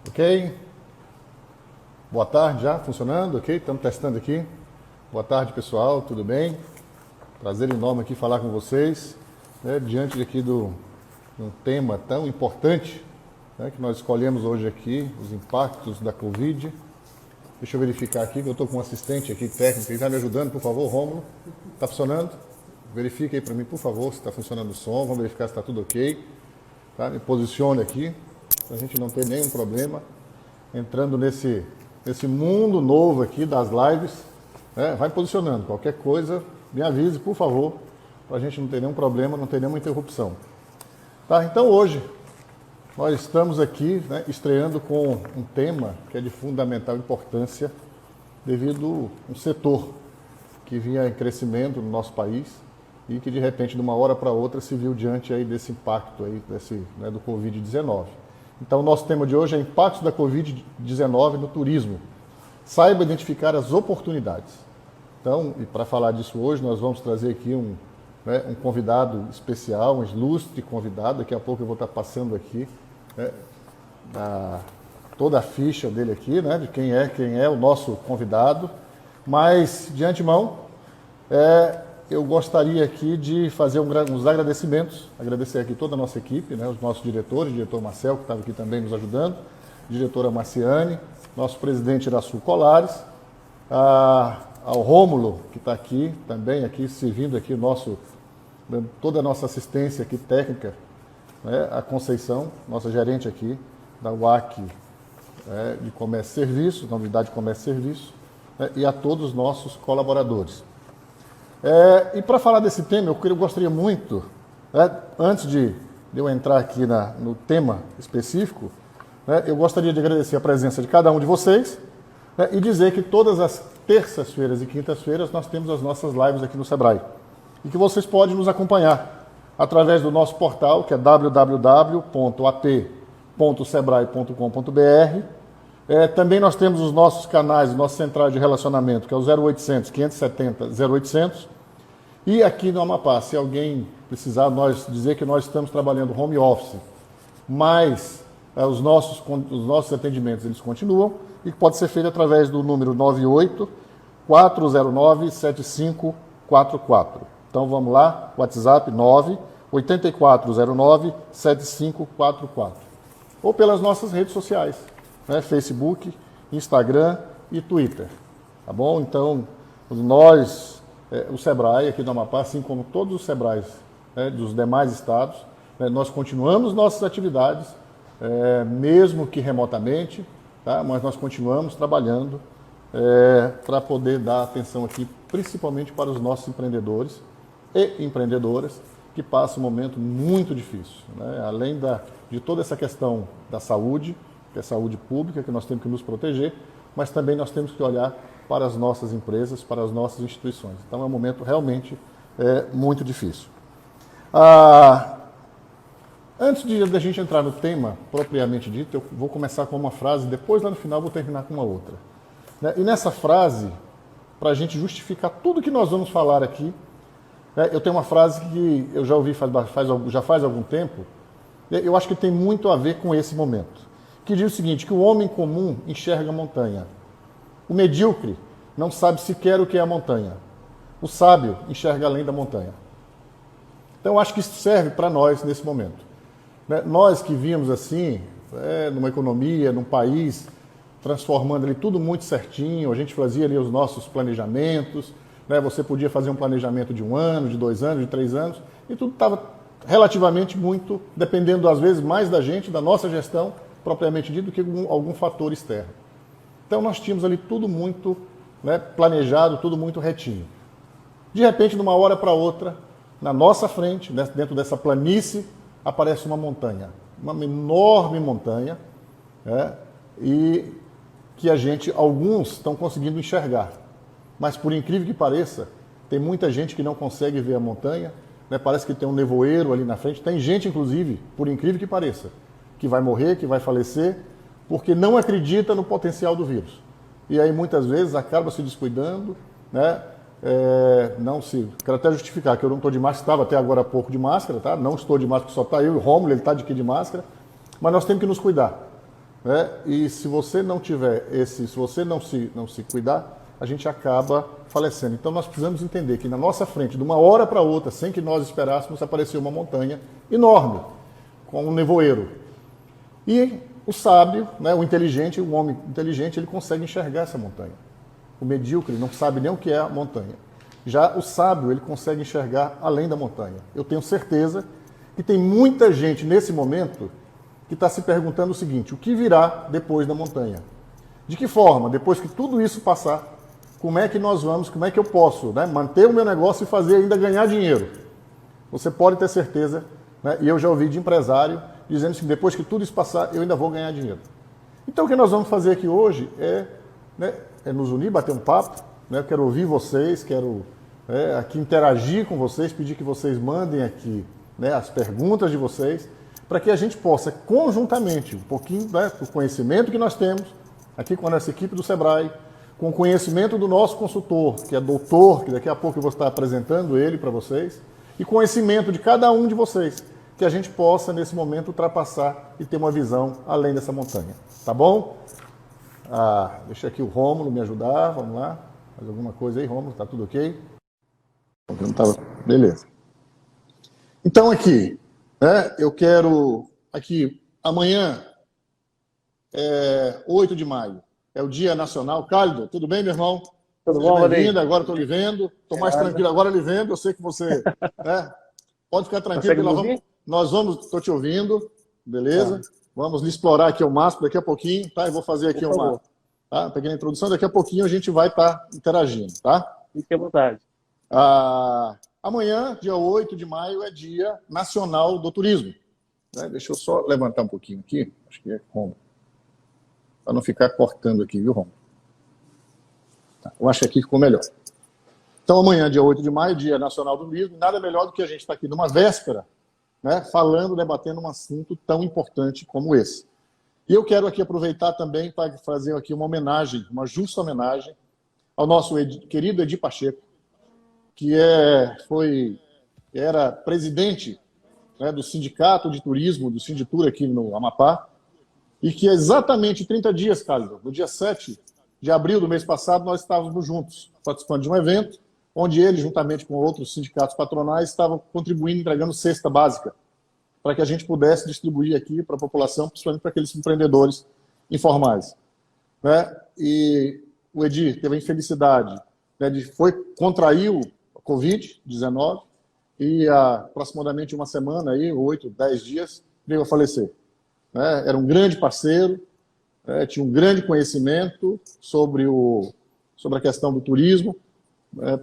Ok? Boa tarde já, funcionando, ok? Estamos testando aqui. Boa tarde, pessoal, tudo bem? Prazer enorme aqui falar com vocês, né, diante aqui de um tema tão importante, né, que nós escolhemos hoje aqui, os impactos da Covid. Deixa eu verificar aqui, que eu estou com um assistente aqui técnico, que está me ajudando, por favor, Rômulo. Está funcionando? Verifique aí para mim, por favor, se está funcionando o som, vamos verificar se está tudo ok. Tá? Me posicione aqui, para a gente não ter nenhum problema. Entrando nesse mundo novo aqui das lives, né? Vai posicionando, qualquer coisa, me avise, por favor, para a gente não ter nenhum problema, não ter nenhuma interrupção. Tá? Então hoje, nós estamos aqui, né, estreando com um tema que é de fundamental importância, devido a um setor que vinha em crescimento no nosso país e que de repente, de uma hora para outra, se viu diante aí desse impacto aí, né, do Covid-19. Então, o nosso tema de hoje é impactos da Covid-19 no turismo. Saiba identificar as oportunidades. Então, e para falar disso hoje, nós vamos trazer aqui um convidado especial, um ilustre convidado. Daqui a pouco eu vou estar passando aqui, né, toda a ficha dele aqui, né, de quem é o nosso convidado. Mas, de antemão, eu gostaria aqui de fazer uns agradecimentos, agradecer aqui toda a nossa equipe, né, os nossos diretores, o diretor Marcel, que estava aqui também nos ajudando, a diretora Marciane, nosso presidente Iraçu Colares, ao Rômulo, que está aqui também, aqui servindo aqui toda a nossa assistência aqui técnica, né, a Conceição, nossa gerente aqui da UAC de Comércio e Serviços, da Unidade de Comércio e Serviços, né, e a todos os nossos colaboradores. E para falar desse tema, eu gostaria muito, né, antes de eu entrar aqui no tema específico, né, eu gostaria de agradecer a presença de cada um de vocês, né, e dizer que todas as terças-feiras e quintas-feiras nós temos as nossas lives aqui no Sebrae. E que vocês podem nos acompanhar através do nosso portal, que é www.ap.sebrae.com.br. Também nós temos os nossos canais, nossa central de relacionamento, que é o 0800 570 0800. E aqui no Amapá, se alguém precisar dizer que nós estamos trabalhando home office, mas os nossos atendimentos eles continuam e pode ser feito através do número 98-409-7544. Então vamos lá, WhatsApp 9-8409-7544. Ou pelas nossas redes sociais, né? Facebook, Instagram e Twitter. Tá bom? Então, o Sebrae aqui do Amapá, assim como todos os Sebrais, né, dos demais estados, né, nós continuamos nossas atividades, mesmo que remotamente, tá? Mas nós continuamos trabalhando para poder dar atenção aqui, principalmente para os nossos empreendedores e empreendedoras que passam um momento muito difícil, né? Além de toda essa questão da saúde, que é saúde pública, que nós temos que nos proteger, mas também nós temos que olhar para as nossas empresas, para as nossas instituições. Então é um momento realmente muito difícil. Antes de a gente entrar no tema propriamente dito, eu vou começar com uma frase, depois lá no final vou terminar com uma outra. Né? E nessa frase, para a gente justificar tudo que nós vamos falar aqui, eu tenho uma frase que eu já ouvi já faz algum tempo, eu acho que tem muito a ver com esse momento, que diz o seguinte, que o homem comum enxerga a montanha. O medíocre não sabe sequer o que é a montanha. O sábio enxerga além da montanha. Então, eu acho que isso serve para nós nesse momento. Né? Nós que vimos assim, numa economia, num país, transformando ali tudo muito certinho, a gente fazia ali os nossos planejamentos, né? Você podia fazer um planejamento de 1 ano, de 2 anos, de 3 anos, e tudo estava relativamente muito, dependendo às vezes mais da gente, da nossa gestão, propriamente dito, do que algum fator externo. Então nós tínhamos ali tudo muito, né, planejado, tudo muito retinho. De repente, de uma hora para outra, na nossa frente, dentro dessa planície, aparece uma montanha, uma enorme montanha, e que alguns estão conseguindo enxergar. Mas por incrível que pareça, tem muita gente que não consegue ver a montanha, né, parece que tem um nevoeiro ali na frente, tem gente, inclusive, por incrível que pareça, que vai morrer, que vai falecer, porque não acredita no potencial do vírus. E aí, muitas vezes, acaba se descuidando, né? Quero até justificar que eu não estou de máscara, estava até agora há pouco de máscara, tá? Não estou de máscara, só está eu e o Rômulo, ele está de máscara, mas nós temos que nos cuidar. né? E se você não tiver se você não se cuidar, a gente acaba falecendo. Então nós precisamos entender que na nossa frente, de uma hora para outra, sem que nós esperássemos, apareceu uma montanha enorme, com um nevoeiro. E o sábio, né, o inteligente, o homem inteligente, ele consegue enxergar essa montanha. O medíocre não sabe nem o que é a montanha. Já o sábio, ele consegue enxergar além da montanha. Eu tenho certeza que tem muita gente nesse momento que está se perguntando o seguinte: o que virá depois da montanha? De que forma, depois que tudo isso passar, como é que nós vamos, como é que eu posso, né, manter o meu negócio e fazer ainda ganhar dinheiro? Você pode ter certeza, né, e eu já ouvi de empresário dizendo que depois que tudo isso passar, eu ainda vou ganhar dinheiro. Então o que nós vamos fazer aqui hoje é nos unir, bater um papo, né? Eu quero ouvir vocês, quero aqui interagir com vocês, pedir que vocês mandem aqui, né, as perguntas de vocês, para que a gente possa conjuntamente, um pouquinho, né, do conhecimento que nós temos aqui com a nossa equipe do Sebrae, com o conhecimento do nosso consultor, que é doutor, que daqui a pouco eu vou estar apresentando ele para vocês, e conhecimento de cada um de vocês, que a gente possa, nesse momento, ultrapassar e ter uma visão além dessa montanha. Tá bom? Deixa aqui o Rômulo me ajudar, vamos lá. Faz alguma coisa aí, Rômulo, tá tudo ok? Beleza. Então aqui, né, eu quero, aqui, amanhã, 8 de maio, é o Dia Nacional. Cálido, tudo bem, meu irmão? Tudo bom, Rodrigo? Agora estou lhe vendo, estou mais tranquilo agora lhe vendo, eu sei que você... pode ficar tranquilo, estou te ouvindo, beleza? Vamos lhe explorar aqui ao máximo daqui a pouquinho, tá? Eu vou fazer aqui uma pequena introdução, daqui a pouquinho a gente vai estar interagindo, tá? Fique à vontade. Amanhã, dia 8 de maio, é Dia Nacional do Turismo. Né? Deixa eu só levantar um pouquinho aqui, acho que é como, para não ficar cortando aqui, viu, Romulo? Tá, eu acho que aqui ficou melhor. Então, amanhã, dia 8 de maio, Dia Nacional do Turismo, nada melhor do que a gente estar aqui numa véspera, né, falando, debatendo um assunto tão importante como esse. E eu quero aqui aproveitar também para fazer aqui uma homenagem, uma justa homenagem ao nosso querido Edir Pacheco, que era presidente, né, do Sindicato de Turismo, do Sinditur aqui no Amapá, e que exatamente 30 dias, Cálido, no dia 7 de abril do mês passado, nós estávamos juntos, participando de um evento, onde ele, juntamente com outros sindicatos patronais, estavam contribuindo, entregando cesta básica, para que a gente pudesse distribuir aqui para a população, principalmente para aqueles empreendedores informais. Né? E o Edir teve a infelicidade, né, contraiu a Covid-19 e há aproximadamente uma semana, 8, 10 dias, veio a falecer. Né? Era um grande parceiro, tinha um grande conhecimento sobre a questão do turismo,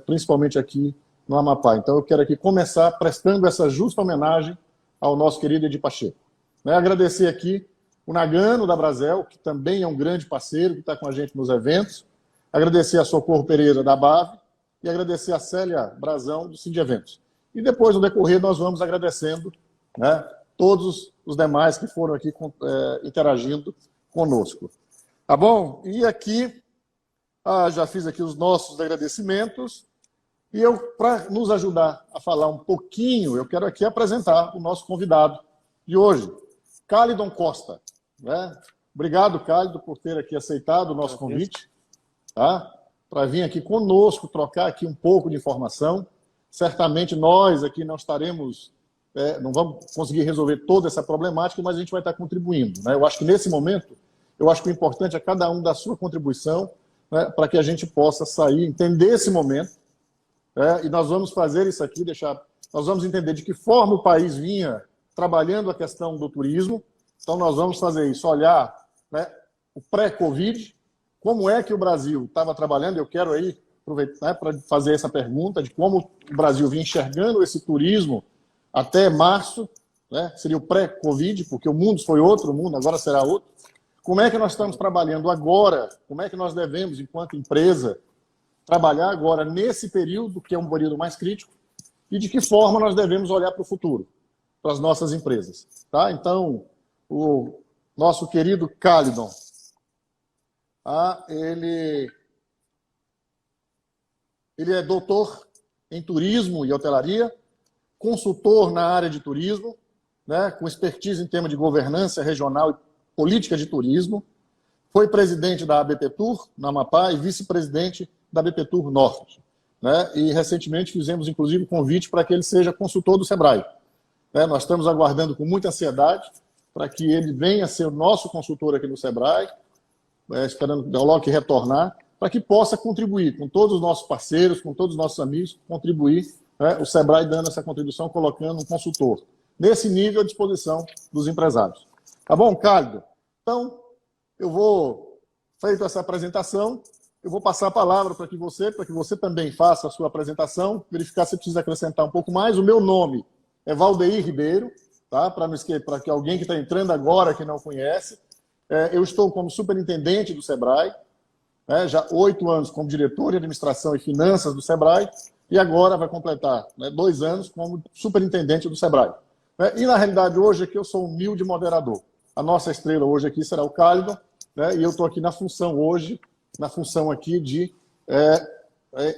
principalmente aqui no Amapá. Então eu quero aqui começar prestando essa justa homenagem ao nosso querido Edir Pacheco. Agradecer aqui o Nagano da Brasel, que também é um grande parceiro, que está com a gente nos eventos. Agradecer a Socorro Pereira da BAV e agradecer a Célia Brazão do Cindy Eventos. E depois, no decorrer, nós vamos agradecendo, né, todos os demais que foram aqui interagindo conosco. Tá bom? E aqui, já fiz aqui os nossos agradecimentos. E para nos ajudar a falar um pouquinho, eu quero aqui apresentar o nosso convidado de hoje, Cálidon Costa. Né? Obrigado, Cálido, por ter aqui aceitado o nosso convite, tá? Para vir aqui conosco, trocar aqui um pouco de informação. Certamente nós aqui não estaremos, não vamos conseguir resolver toda essa problemática, mas a gente vai estar contribuindo. Né? Eu acho que nesse momento, eu acho que o importante é cada um dar a sua contribuição, né, para que a gente possa sair, entender esse momento, e nós vamos fazer isso aqui, nós vamos entender de que forma o país vinha trabalhando a questão do turismo. Então nós vamos fazer isso, olhar, né, o pré-Covid, como é que o Brasil estava trabalhando. Eu quero aí aproveitar, né, para fazer essa pergunta de como o Brasil vinha enxergando esse turismo até março, né, seria o pré-Covid, porque o mundo foi outro, o mundo agora será outro. Como é que nós estamos trabalhando agora? Como é que nós devemos, enquanto empresa, trabalhar agora nesse período, que é um período mais crítico, e de que forma nós devemos olhar para o futuro, para as nossas empresas. Tá? Então, o nosso querido Cálidon, ele é doutor em turismo e hotelaria, consultor na área de turismo, né, com expertise em tema de governança regional política de turismo, foi presidente da ABP Tour, no Amapá, e vice-presidente da ABP Tour Norte. Né? E recentemente fizemos, inclusive, um convite para que ele seja consultor do SEBRAE. Né? Nós estamos aguardando com muita ansiedade para que ele venha ser o nosso consultor aqui no SEBRAE, esperando logo que retornar, para que possa contribuir com todos os nossos parceiros, com todos os nossos amigos, contribuir, né? O SEBRAE dando essa contribuição, colocando um consultor nesse nível à disposição dos empresários. Tá bom, Cálido? Então, eu vou, feito essa apresentação, eu vou passar a palavra para que você também faça a sua apresentação, verificar se precisa acrescentar um pouco mais. O meu nome é Valdeir Ribeiro, tá? Para que alguém que está entrando agora, que não conhece, eu estou como superintendente do SEBRAE, né? Já 8 anos como diretor de administração e finanças do SEBRAE, e agora vai completar, né, 2 anos como superintendente do SEBRAE. E na realidade hoje aqui eu sou um humilde moderador. A nossa estrela hoje aqui será o Cálido, né? E eu estou aqui na função hoje, aqui de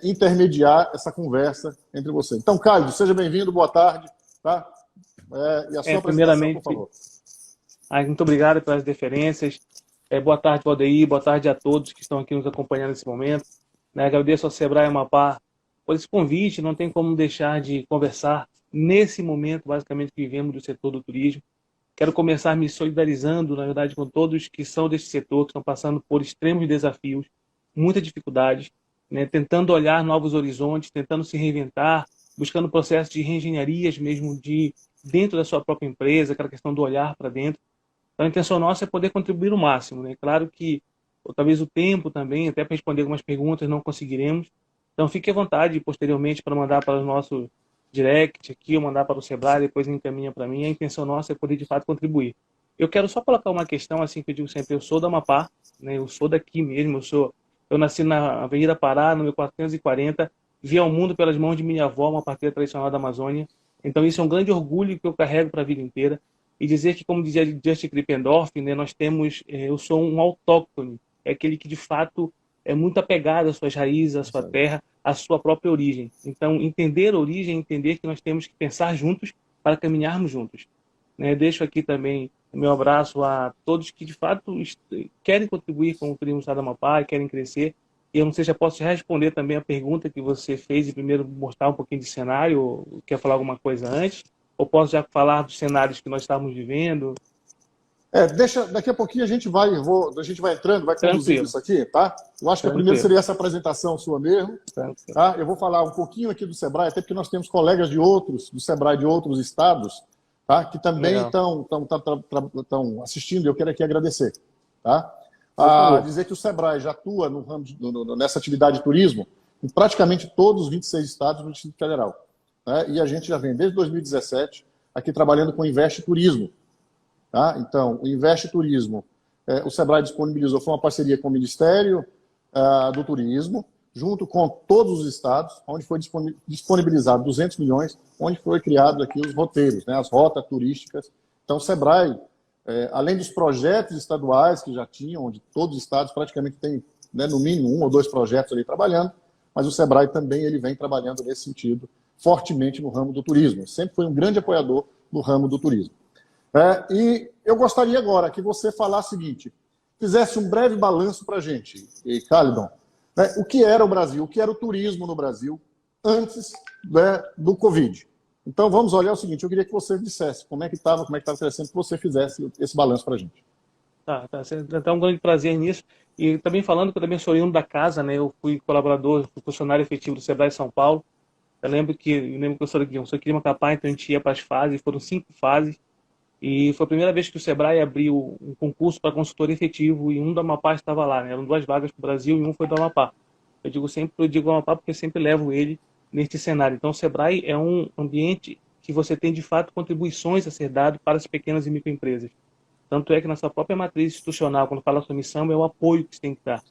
intermediar essa conversa entre vocês. Então, Cálido, seja bem-vindo, boa tarde. Tá? E a sua apresentação, por favor. Muito obrigado pelas deferências. Boa tarde, Valdeir, boa tarde a todos que estão aqui nos acompanhando nesse momento. Agradeço ao SEBRAE Amapá por esse convite, não tem como deixar de conversar nesse momento, basicamente, que vivemos do setor do turismo. Quero começar me solidarizando, na verdade, com todos que são deste setor, que estão passando por extremos desafios, muitas dificuldades, né? Tentando olhar novos horizontes, tentando se reinventar, buscando processos de reengenharias mesmo dentro da sua própria empresa, aquela questão do olhar para dentro. Então, a intenção nossa é poder contribuir o máximo, né? Claro que, ou talvez o tempo também, até para responder algumas perguntas, não conseguiremos. Então, fique à vontade, posteriormente, para mandar para o nosso direct aqui, ou mandar para o SEBRAE, depois encaminha para mim. A intenção nossa é poder, de fato, contribuir. Eu quero só colocar uma questão, assim, que eu digo sempre, eu sou do Amapá, né? Eu sou daqui mesmo, eu nasci na Avenida Pará, no 1440, vi ao mundo pelas mãos de minha avó, uma parteira tradicional da Amazônia. Então, isso é um grande orgulho que eu carrego para a vida inteira. E dizer que, como dizia Justin Krippendorf, né, eu sou um autóctone, é aquele que, de fato, é muito apegado às suas raízes, à sua terra, à sua própria origem. Então, entender a origem, entender que nós temos que pensar juntos para caminharmos juntos. Deixo aqui também o meu abraço a todos que, de fato, querem contribuir com o turismo do Estado do Amapá, querem crescer. E eu não sei se eu posso responder também a pergunta que você fez e primeiro mostrar um pouquinho de cenário, ou quer falar alguma coisa antes? Ou posso já falar dos cenários que nós estamos vivendo? Daqui a pouquinho a gente vai entrando, vai conduzindo isso aqui, tá? Eu acho que a primeira seria essa apresentação sua mesmo. Tá? Eu vou falar um pouquinho aqui do SEBRAE, até porque nós temos colegas do SEBRAE de outros estados, tá? Que também estão assistindo, e eu quero aqui agradecer. Tá? Dizer que o SEBRAE já atua nessa atividade de turismo em praticamente todos os 26 estados do Distrito Federal. Né? E a gente já vem desde 2017 aqui trabalhando com Investe Turismo. Tá? Então, o Investe Turismo, o SEBRAE disponibilizou, foi uma parceria com o Ministério do Turismo, junto com todos os estados, onde foi disponibilizado 200 milhões, onde foi criado aqui os roteiros, né, as rotas turísticas. Então, o SEBRAE, além dos projetos estaduais que já tinham, onde todos os estados praticamente têm, né, no mínimo 1 ou 2 projetos ali trabalhando, mas o SEBRAE também ele vem trabalhando nesse sentido, fortemente no ramo do turismo. Sempre foi um grande apoiador no ramo do turismo. E eu gostaria agora que você falasse o seguinte, fizesse um breve balanço para a gente, Khalidon, né, o que era o Brasil, o que era o turismo no Brasil antes, né, do Covid. Então vamos olhar o seguinte, eu queria que você dissesse como é que estava crescendo, que você fizesse esse balanço para a gente. Tá, então um grande prazer nisso. E também falando que eu também sou oriundo da casa, né, eu fui colaborador, fui funcionário efetivo do SEBRAE São Paulo. Eu lembro que eu sou aqui de Macapá, então a gente ia para as fases, foram 5 fases. E foi a primeira vez que o SEBRAE abriu um concurso para consultor efetivo e um do Amapá estava lá, né? Eram 2 vagas para o Brasil e um foi do Amapá. Eu digo Amapá porque eu sempre levo ele neste cenário. Então, o SEBRAE é um ambiente que você tem, de fato, contribuições a ser dado para as pequenas e microempresas. Tanto é que na sua própria matriz institucional, quando fala a sua missão, é o apoio que você tem que dar.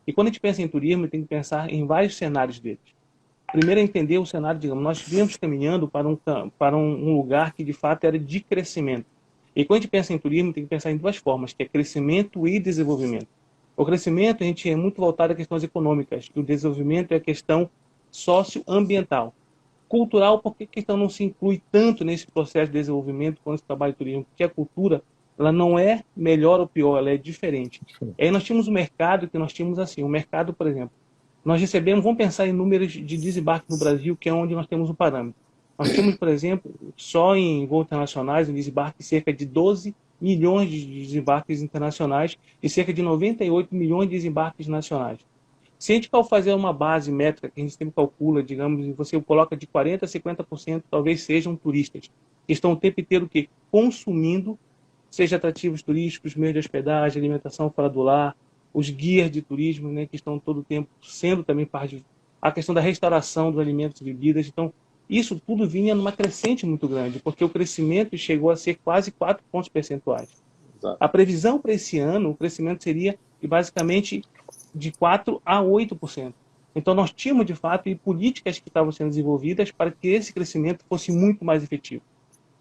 E quando a gente pensa em turismo, tem que pensar em vários cenários deles. Primeiro é entender o cenário, digamos, nós viemos caminhando para um lugar que, de fato, era de crescimento. E quando a gente pensa em turismo, tem que pensar em 2 formas, que é crescimento e desenvolvimento. O crescimento, a gente é muito voltado a questões econômicas, e o desenvolvimento é a questão socioambiental. Cultural, por que a questão não se inclui tanto nesse processo de desenvolvimento quando se trabalha em turismo? Porque a cultura, ela não é melhor ou pior, ela é diferente. E aí nós tínhamos um mercado que nós tínhamos assim, o mercado, por exemplo, nós recebemos, vamos pensar em números de desembarque no Brasil, que é onde nós temos o parâmetro. Nós tínhamos, por exemplo, só em voos internacionais, em desembarque, cerca de 12 milhões de desembarques internacionais e cerca de 98 milhões de desembarques nacionais. Se a gente for fazer uma base métrica, que a gente sempre calcula, digamos, e você coloca de 40% a 50%, talvez sejam turistas, que estão o tempo inteiro o quê? Consumindo, seja atrativos turísticos, meios de hospedagem, alimentação fora do lar, os guias de turismo, né, que estão todo o tempo sendo também parte de... A questão da restauração dos alimentos e bebidas. Então, isso tudo vinha numa crescente muito grande, porque o crescimento chegou a ser quase 4 pontos percentuais. Exato. A previsão para esse ano, o crescimento seria de basicamente de 4% a 8%. Então, nós tínhamos, de fato, políticas que estavam sendo desenvolvidas para que esse crescimento fosse muito mais efetivo.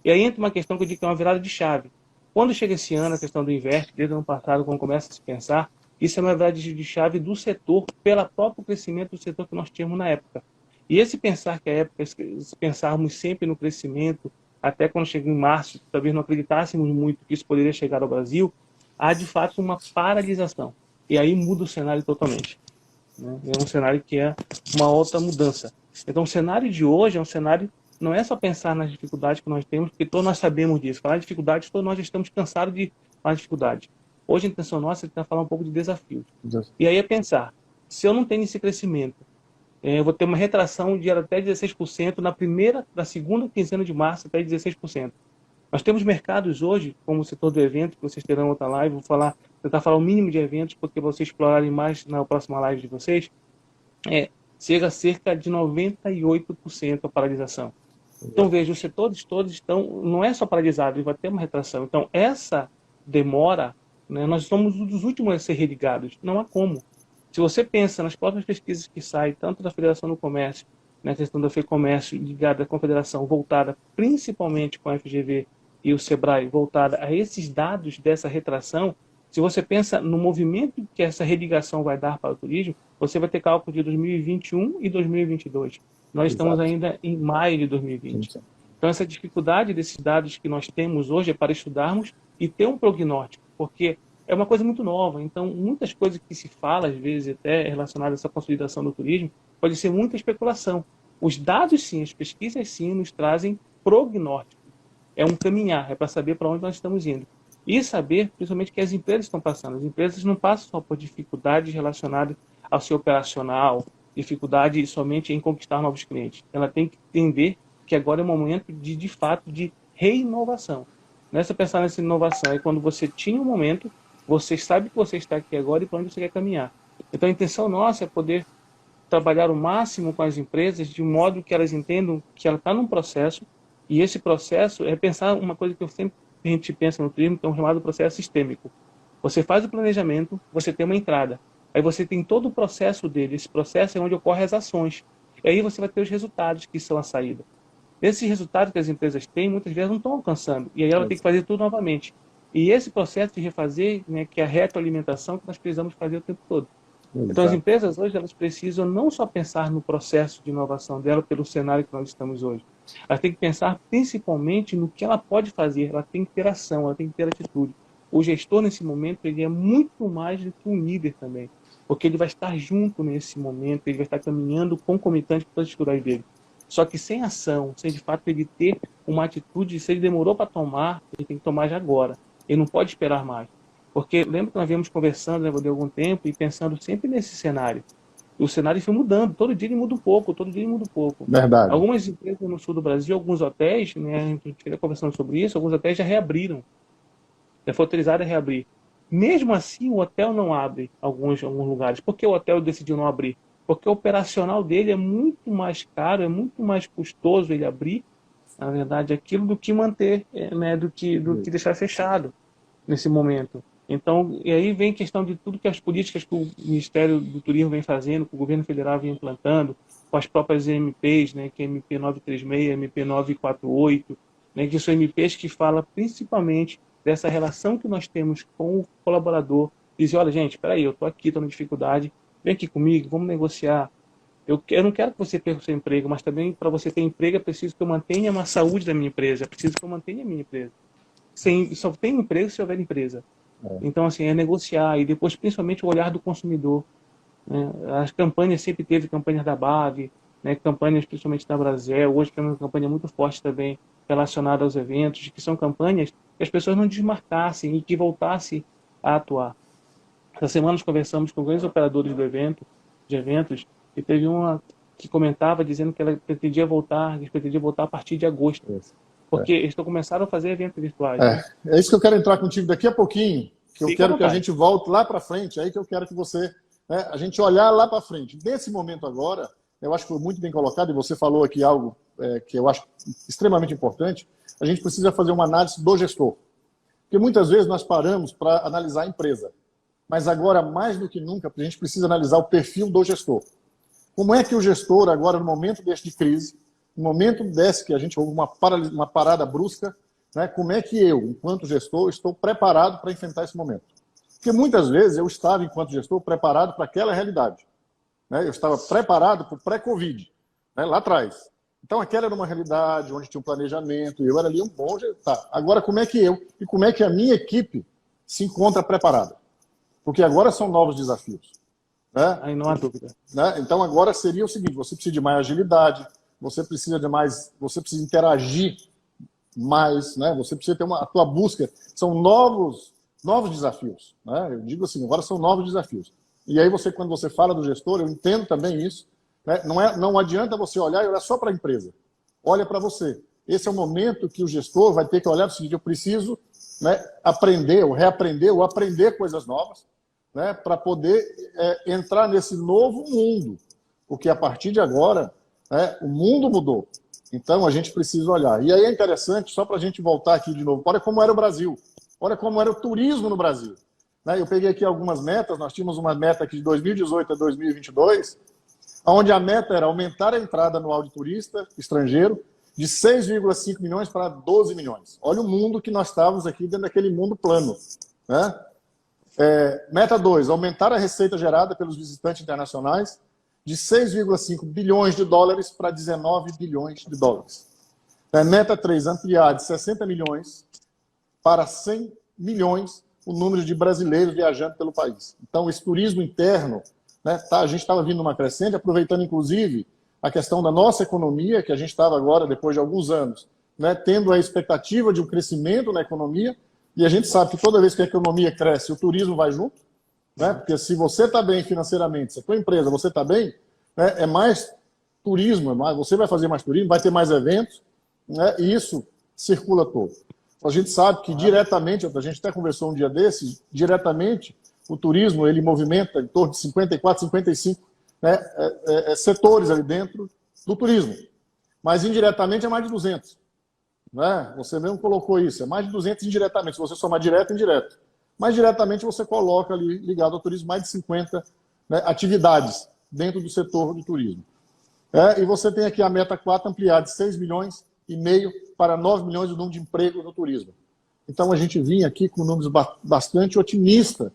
E aí entra uma questão que eu digo que é uma virada de chave. Quando chega esse ano, a questão do inverno, desde o ano passado, quando começa a se pensar, isso é uma virada de chave do setor, pelo próprio crescimento do setor que nós tínhamos na época. E esse pensar que a época, se pensarmos sempre no crescimento, até quando chega em março, talvez não acreditássemos muito que isso poderia chegar ao Brasil, há de fato uma paralisação. E aí muda o cenário totalmente. Né? É um cenário que é uma outra mudança. Então o cenário de hoje é um cenário, não é só pensar nas dificuldades que nós temos, porque todos nós sabemos disso. Falar de dificuldades, todos nós já estamos cansados de falar de dificuldade. Hoje a intenção nossa é tentar falar um pouco de desafios. E aí é pensar, se eu não tenho esse crescimento, eu vou ter uma retração de até 16% na segunda quinzena de março, até 16%. Nós temos mercados hoje, como o setor do evento, que vocês terão outra live, vou tentar falar o mínimo de eventos, porque vocês explorarem mais na próxima live de vocês, chega a cerca de 98% a paralisação. Então, veja, os setores todos estão, não é só paralisado, vai ter uma retração. Então, essa demora, né, nós somos um dos últimos a ser religados, não há como. Se você pensa nas próprias pesquisas que saem, tanto da Federação do Comércio, na questão da FEComércio ligada à Confederação, voltada principalmente com a FGV e o SEBRAE, voltada a esses dados dessa retração, se você pensa no movimento que essa religação vai dar para o turismo, você vai ter cálculo de 2021 e 2022. Nós estamos ainda em maio de 2020. Então, essa dificuldade desses dados que nós temos hoje é para estudarmos e ter um prognóstico, porque é uma coisa muito nova. Então, muitas coisas que se fala, às vezes, até relacionadas a essa consolidação do turismo, pode ser muita especulação. Os dados, sim, as pesquisas, sim, nos trazem prognóstico. É um caminhar, é para saber para onde nós estamos indo. E saber, principalmente, que as empresas estão passando. As empresas não passam só por dificuldades relacionadas ao seu operacional, dificuldade somente em conquistar novos clientes. Ela tem que entender que agora é um momento de fato, de reinovação. Nessa pensar nessa inovação é quando você tinha um momento, você sabe que você está aqui agora e para onde você quer caminhar. Então a intenção nossa é poder trabalhar o máximo com as empresas de modo que elas entendam que ela está num processo, e esse processo é pensar uma coisa que a gente pensa no turismo, que é um chamado processo sistêmico. Você faz o planejamento, você tem uma entrada, aí você tem todo o processo dele, esse processo é onde ocorrem as ações, e aí você vai ter os resultados que são a saída. Esses resultados que as empresas têm, muitas vezes não estão alcançando, e aí ela tem que fazer tudo novamente. E esse processo de refazer, né, que é a retroalimentação que nós precisamos fazer o tempo todo. Então, as empresas hoje, elas precisam não só pensar no processo de inovação dela pelo cenário que nós estamos hoje. Elas têm que pensar principalmente no que ela pode fazer. Ela tem que ter ação, ela tem que ter atitude. O gestor, nesse momento, ele é muito mais do que um líder também. Porque ele vai estar junto nesse momento, ele vai estar caminhando concomitante com as dificuldades dele. Só que sem ação, sem de fato ele ter uma atitude, se ele demorou para tomar, ele tem que tomar já agora. Ele não pode esperar mais. Porque lembra que nós viemos conversando, né, de algum tempo e pensando sempre nesse cenário. E o cenário foi mudando, todo dia ele muda um pouco, todo dia ele muda um pouco. Verdade. Algumas empresas no sul do Brasil, alguns hotéis, né, a gente fica conversando sobre isso, alguns hotéis já reabriram. Já foi autorizado a reabrir. Mesmo assim, o hotel não abre alguns lugares. Por que o hotel decidiu não abrir? Porque o operacional dele é muito mais caro, é muito mais custoso ele abrir, na verdade, aquilo do que manter, né, do que deixar fechado nesse momento. Então, e aí vem questão de tudo que as políticas que o Ministério do Turismo vem fazendo, que o governo federal vem implantando, com as próprias MPs, né, que é MP 936, MP 948, né, que são MPs que falam principalmente dessa relação que nós temos com o colaborador. Dizer, olha, gente, espera aí, eu estou aqui, estou na dificuldade, vem aqui comigo, vamos negociar. Eu não quero que você perca o seu emprego, mas também para você ter emprego é preciso que eu mantenha uma saúde da minha empresa, é preciso que eu mantenha a minha empresa. só tem emprego se houver empresa. Então, assim, é negociar. E depois, principalmente, o olhar do consumidor, né? As campanhas, sempre teve campanhas da BAV, né? Campanhas principalmente da Brasel. Hoje tem uma campanha muito forte também relacionada aos eventos, que são campanhas que as pessoas não desmarcassem e que voltassem a atuar. Essa semana nós conversamos com grandes operadores de eventos, e teve uma que comentava dizendo que ela pretendia voltar a partir de agosto, porque eles começaram a fazer eventos virtuais. Né? É isso que eu quero entrar contigo daqui a pouquinho, que eu Fica quero à que a vontade. gente volte lá para frente, aí que eu quero que você, né, a gente olhar lá para frente. Nesse momento agora, eu acho que foi muito bem colocado, e você falou aqui algo que eu acho extremamente importante, a gente precisa fazer uma análise do gestor. Porque muitas vezes nós paramos para analisar a empresa, mas agora, mais do que nunca, a gente precisa analisar o perfil do gestor. Como é que o gestor, agora, no momento deste de crise, no momento desse que a gente houve uma parada brusca, né, como é que eu, enquanto gestor, estou preparado para enfrentar esse momento? Porque muitas vezes eu estava, enquanto gestor, preparado para aquela realidade. Né? Eu estava preparado para o pré-Covid, né, lá atrás. Então, aquela era uma realidade onde tinha um planejamento, e eu era ali um bom gestor. Tá. Agora, como é que eu e como é que a minha equipe se encontra preparada? Porque agora são novos desafios. Né? Aí não há dúvida. Né? Então, agora seria o seguinte, você precisa de mais agilidade, você precisa interagir mais, né? Você precisa ter a tua busca. São novos desafios. Né? Eu digo assim, agora são novos desafios. E aí, quando você fala do gestor, eu entendo também isso. Né? Não adianta você olhar e olhar só para a empresa. Olha para você. Esse é o momento que o gestor vai ter que olhar para o seguinte, eu preciso, né, aprender, ou reaprender, ou aprender coisas novas, né, para poder entrar nesse novo mundo. Porque a partir de agora, né, o mundo mudou. Então a gente precisa olhar. E aí é interessante, só para a gente voltar aqui de novo, olha como era o Brasil, olha como era o turismo no Brasil. Né, eu peguei aqui algumas metas, nós tínhamos uma meta aqui de 2018 a 2022, onde a meta era aumentar a entrada anual de turista estrangeiro de 6,5 milhões para 12 milhões. Olha o mundo que nós estávamos aqui dentro daquele mundo plano. Né? Meta 2, aumentar a receita gerada pelos visitantes internacionais de 6,5 bilhões de dólares para 19 bilhões de dólares. Meta 3, ampliar de 60 milhões para 100 milhões o número de brasileiros viajando pelo país. Então, esse turismo interno, né, a gente estava vindo numa crescente, aproveitando, inclusive, a questão da nossa economia, que a gente estava agora, depois de alguns anos, né, tendo a expectativa de um crescimento na economia. E a gente sabe que toda vez que a economia cresce, o turismo vai junto, né? Porque se você está bem financeiramente, se a tua empresa você está bem, né, é mais turismo, você vai fazer mais turismo, vai ter mais eventos, né, e isso circula todo. A gente sabe que diretamente, a gente até conversou um dia desses, diretamente o turismo ele movimenta em torno de 54, 55 né, setores ali dentro do turismo, mas indiretamente é mais de 200. Né? Você mesmo colocou isso, é mais de 200 indiretamente, se você somar direto e indireto. Mas diretamente você coloca ali, ligado ao turismo, mais de 50 né, atividades dentro do setor do turismo. E você tem aqui a meta 4, ampliar de 6 milhões e meio para 9 milhões o número de emprego no turismo. Então a gente vinha aqui com números bastante otimistas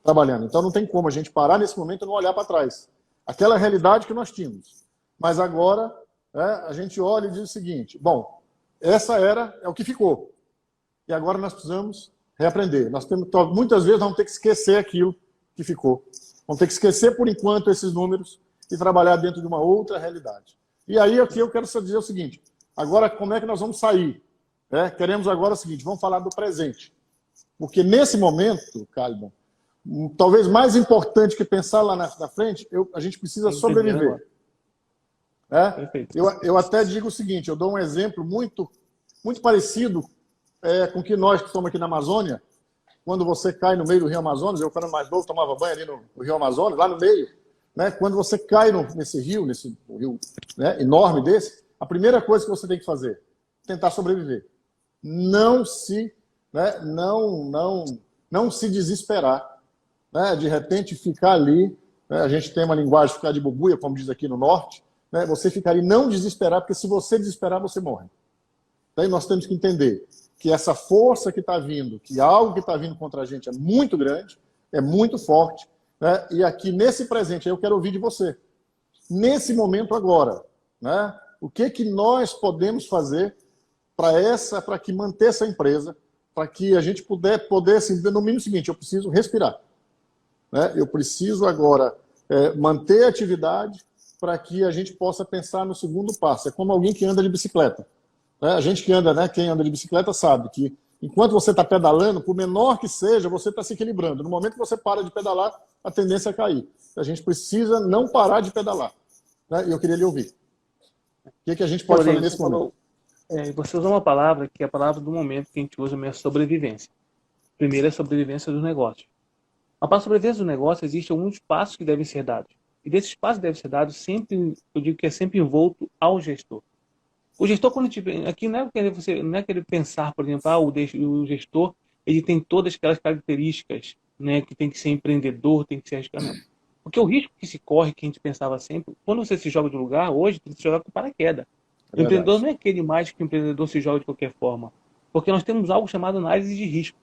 trabalhando. Então não tem como a gente parar nesse momento e não olhar para trás. Aquela realidade que nós tínhamos. Mas agora a gente olha e diz o seguinte, bom, é o que ficou. E agora nós precisamos reaprender. Muitas vezes nós vamos ter que esquecer aquilo que ficou. Vamos ter que esquecer, por enquanto, esses números e trabalhar dentro de uma outra realidade. E aí aqui eu quero dizer o seguinte, agora como é que nós vamos sair? Queremos agora o seguinte, vamos falar do presente. Porque nesse momento, Caliban, talvez mais importante que pensar lá na frente, a gente precisa sobreviver. Eu até digo o seguinte, eu dou um exemplo muito, muito parecido com que nós que estamos aqui na Amazônia, quando você cai no meio do Rio Amazonas, eu quando mais novo tomava banho ali no Rio Amazonas, lá no meio, né, quando você cai nesse rio né, enorme desse, a primeira coisa que você tem que fazer é tentar sobreviver. Não se desesperar. Né, de repente ficar ali, né, a gente tem uma linguagem, ficar de bubuia, como diz aqui no norte, né, você ficar ali, não desesperar, porque se você desesperar, você morre. Então nós temos que entender que essa força que está vindo, que algo que está vindo contra a gente é muito grande, é muito forte, né, e aqui nesse presente, eu quero ouvir de você. Nesse momento agora, né, o que nós podemos fazer para manter essa empresa para que a gente pudesse, no mínimo, o seguinte: eu preciso respirar, né? Eu preciso agora manter a atividade para que a gente possa pensar no segundo passo. É como alguém que anda de bicicleta, né? A gente que anda, né, quem anda de bicicleta sabe que enquanto você está pedalando, por menor que seja, você está se equilibrando. No momento que você para de pedalar, a tendência é cair. A gente precisa não parar de pedalar, né? E eu queria lhe ouvir. O que a gente pode fazer nesse momento? Você usou uma palavra que é a palavra do momento que a gente usa, é sobrevivência. Primeiro é a sobrevivência dos negócios. Mas para a sobrevivência do negócio, existem alguns passos que devem ser dados. E desses passos que devem ser dados, sempre, eu digo que é sempre envolto ao gestor. O gestor, quando aqui não é querer pensar, por exemplo, o gestor ele tem todas aquelas características, né, que tem que ser empreendedor, tem que ser arriscado. Não. Porque o risco que se corre, que a gente pensava sempre, quando você se joga de um lugar, hoje tem que se jogar com paraquedas. O empreendedor não é aquele mais que o empreendedor se joga de qualquer forma. Porque nós temos algo chamado análise de risco.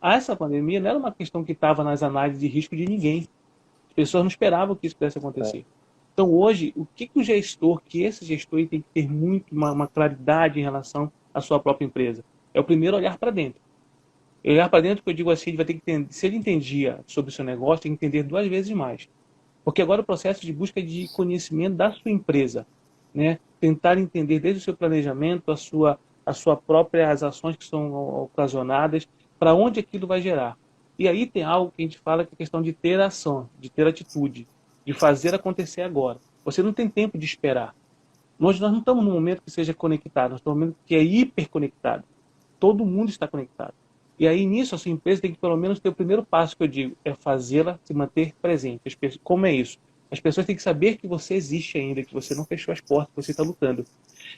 Essa pandemia não era uma questão que estava nas análises de risco de ninguém. As pessoas não esperavam que isso pudesse acontecer. Então, hoje, o que esse gestor tem que ter uma claridade em relação à sua própria empresa? É o primeiro olhar para dentro. Olhar para dentro, que eu digo assim, ele vai ter que entender, se ele entendia sobre o seu negócio, tem que entender 2 vezes mais. Porque agora o processo de busca de conhecimento da sua empresa, né? Tentar entender desde o seu planejamento, as suas próprias ações que são ocasionadas, para onde aquilo vai gerar. E aí tem algo que a gente fala que é a questão de ter ação, de ter atitude, de fazer acontecer agora. Você não tem tempo de esperar. Nós não estamos num momento que seja conectado, nós estamos num momento que é hiperconectado. Todo mundo está conectado. E aí nisso a sua empresa tem que pelo menos ter o primeiro passo que eu digo, é fazê-la se manter presente. Como é isso? As pessoas têm que saber que você existe ainda, que você não fechou as portas, que você está lutando.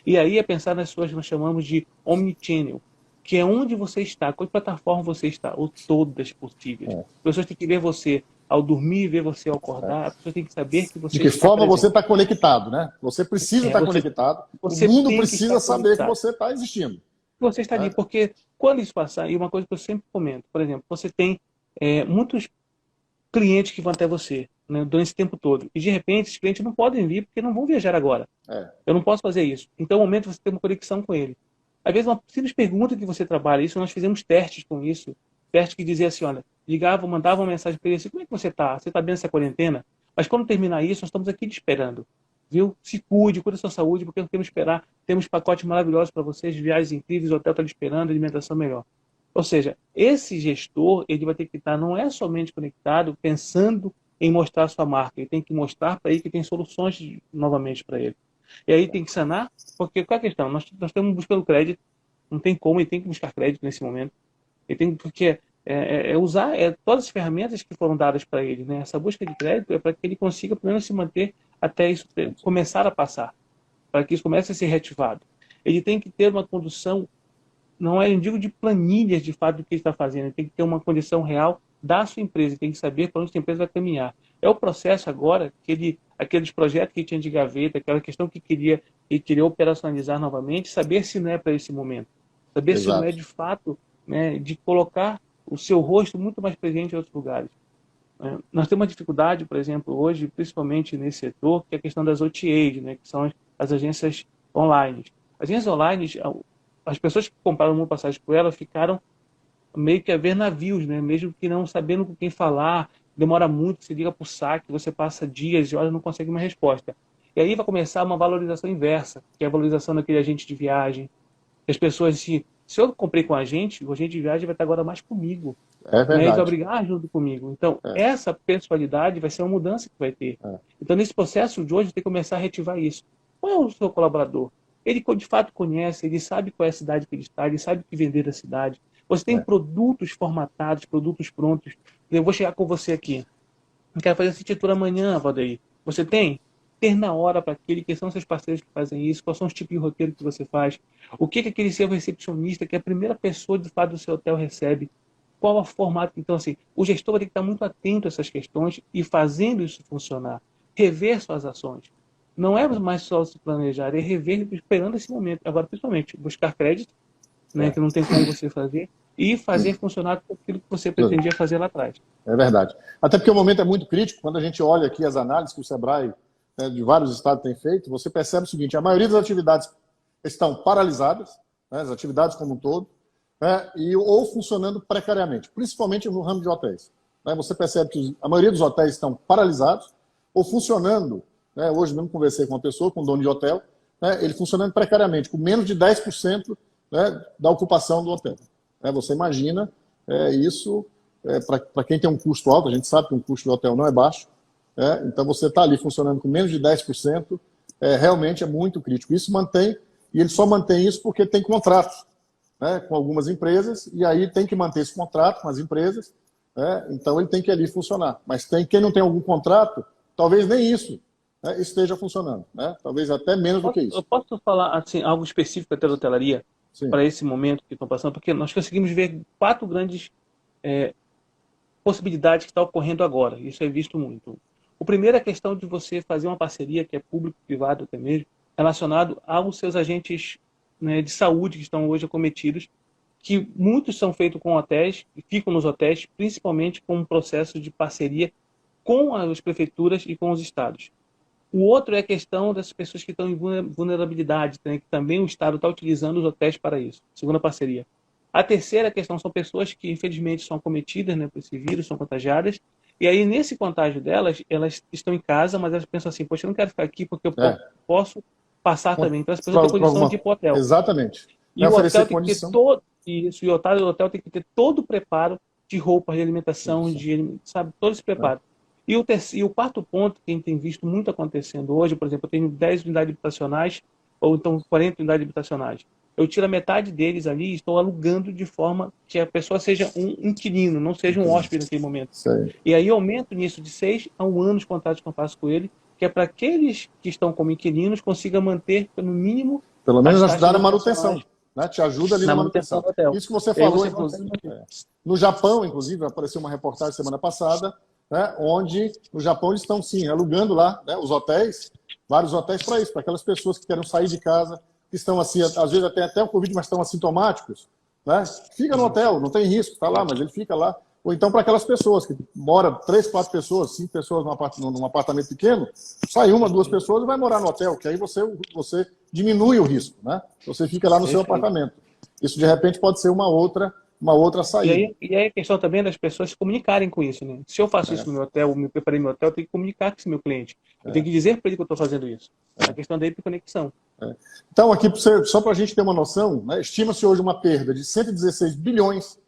E aí é pensar nas suas, nós chamamos de omnichannel, que é onde você está, qual plataforma você está, ou todas possíveis. As pessoas têm que ver você ao dormir, ver você ao acordar, as pessoas têm que saber que você de que está forma presente. você está conectado, né? Você precisa estar conectado, o mundo precisa saber que você está existindo. Você está ali, porque quando isso passar, e uma coisa que eu sempre comento, por exemplo, você tem muitos clientes que vão até você, né, durante esse tempo todo, e de repente esses clientes não podem vir porque não vão viajar agora. Eu não posso fazer isso. Então é o momento de você ter uma conexão com ele. Às vezes uma simples pergunta que você trabalha, isso nós fizemos testes com isso, testes que diziam assim, olha, ligavam, mandavam uma mensagem para ele assim, como é que você está? Você está bem nessa quarentena? Mas quando terminar isso, nós estamos aqui te esperando. Viu? Se cuide da sua saúde, porque não temos que esperar. Temos pacotes maravilhosos para vocês, viagens incríveis, o hotel está lhe esperando, alimentação melhor. Ou seja, esse gestor, ele vai ter que estar, não é somente conectado, pensando em mostrar a sua marca, ele tem que mostrar para ele que tem soluções novamente para ele. E aí tem que sanar, porque qual é a questão? Nós estamos buscando crédito, não tem como, ele tem que buscar crédito nesse momento. Ele tem, porque usar todas as ferramentas que foram dadas para ele, né? Essa busca de crédito é para que ele consiga pelo menos se manter até isso começar a passar, para que isso comece a ser reativado. Ele tem que ter uma condução, não é, eu digo de planilhas de fato do que ele está fazendo, ele tem que ter uma condição real da sua empresa, ele tem que saber para onde a empresa vai caminhar. É o processo agora, aqueles projetos que ele tinha de gaveta, aquela questão que ele queria operacionalizar novamente, saber se não é para esse momento, saber se não é de fato, né, de colocar o seu rosto muito mais presente em outros lugares. Nós temos uma dificuldade, por exemplo, hoje, principalmente nesse setor, que é a questão das OTAs, né, que são as agências online. As agências online, as pessoas que compraram uma passagem por ela ficaram meio que a ver navios, né, mesmo que não sabendo com quem falar, demora muito, se liga para o saque, você passa dias e horas e não consegue uma resposta. E aí vai começar uma valorização inversa, que é a valorização daquele agente de viagem. As pessoas, se eu comprei com o agente de viagem vai estar agora mais comigo. É verdade. Ele vai brigar junto comigo. Então, essa pessoalidade vai ser uma mudança que vai ter. Então, nesse processo de hoje, tem que começar a reativar isso. Qual é o seu colaborador? Ele, de fato, conhece, ele sabe qual é a cidade que ele está, ele sabe o que vender da cidade. Você tem produtos formatados, produtos prontos. Eu vou chegar com você aqui. Eu quero fazer essa arquitetura amanhã, Valdeir. Você tem? Ter na hora para aquele, quem são seus parceiros que fazem isso, quais são os tipos de roteiro que você faz, o que aquele seu recepcionista, que é a primeira pessoa de fato do seu hotel recebe, qual é o formato. Então, assim, o gestor vai ter que estar muito atento a essas questões e fazendo isso funcionar, rever suas ações. Não é mais só se planejar, é rever esperando esse momento. Agora, principalmente, buscar crédito, né, que não tem como você fazer, e fazer funcionar aquilo que você pretendia fazer lá atrás. É verdade. Até porque o momento é muito crítico. Quando a gente olha aqui as análises que o Sebrae, né, de vários estados tem feito, você percebe o seguinte: a maioria das atividades estão paralisadas, né, as atividades como um todo. né, ou funcionando precariamente, principalmente no ramo de hotéis. Né? Você percebe que a maioria dos hotéis estão paralisados ou funcionando. Né? Hoje mesmo conversei com uma pessoa, com um dono de hotel, né, ele funcionando precariamente, com menos de 10%, né, da ocupação do hotel. Você imagina isso, para quem tem um custo alto, a gente sabe que um custo do hotel não é baixo, então você está ali funcionando com menos de 10%, realmente é muito crítico. Isso mantém, e ele só mantém isso porque tem contrato, né, com algumas empresas, e aí tem que manter esse contrato com as empresas, então ele tem que ali funcionar. Mas quem não tem algum contrato, talvez nem isso, né, esteja funcionando, né? Talvez até menos do que isso. Eu posso falar assim, algo específico até da hotelaria Sim. para esse momento que estão passando? Porque nós conseguimos ver 4 grandes possibilidades que estão ocorrendo agora. Isso é visto muito. O primeiro é a questão de você fazer uma parceria, que é público-privado até mesmo, relacionado aos seus agentes, né, de saúde que estão hoje acometidos, que muitos são feitos com hotéis, e ficam nos hotéis, principalmente com um processo de parceria com as prefeituras e com os estados. O outro é a questão das pessoas que estão em vulnerabilidade, né, que também o Estado está utilizando os hotéis para isso. Segunda parceria. A terceira questão são pessoas que, infelizmente, são acometidas, né, por esse vírus, são contagiadas, e aí, nesse contágio delas, elas estão em casa, mas elas pensam assim, poxa, eu não quero ficar aqui porque eu posso passar também. Então, as pessoas têm condição de ir para o hotel. Exatamente. E o hotel tem que ter todo isso, e o hotel tem que ter todo o preparo de roupas, de alimentação, sabe, todo esse preparo. E o quarto ponto que a gente tem visto muito acontecendo hoje, por exemplo, eu tenho 10 unidades habitacionais, ou então 40 unidades habitacionais. Eu tiro a metade deles ali e estou alugando de forma que a pessoa seja um inquilino, não seja um hóspede naquele momento. Sei. E aí eu aumento nisso de 6 a 1 ano os contratos que eu faço com ele, que é para aqueles que estão como inquilinos consiga manter, no mínimo, pelo menos ajudar na manutenção. Né? Te ajuda ali na manutenção. Do hotel. Isso que você falou, no Japão, inclusive, apareceu uma reportagem semana passada, né, onde no Japão eles estão, sim, alugando lá, né, os hotéis, vários hotéis para isso, para aquelas pessoas que querem sair de casa, que estão assim, às vezes até o Covid, mas estão assintomáticos, né? Fica no hotel, não tem risco, está lá, mas ele fica lá. Ou então para aquelas pessoas que moram 3, 4 pessoas, 5 pessoas num apartamento pequeno, sai 1, 2 pessoas e vai morar no hotel, que aí você diminui o risco, né? Você fica lá no seu apartamento. Isso, de repente, pode ser uma outra saída. E aí a questão também é das pessoas se comunicarem com isso, né? Se eu faço isso no meu hotel, me preparei no meu hotel, eu tenho que comunicar com esse meu cliente. Eu tenho que dizer para ele que eu estou fazendo isso. A questão daí é conexão. Então, aqui, só para a gente ter uma noção, né, estima-se hoje uma perda de 116 bilhões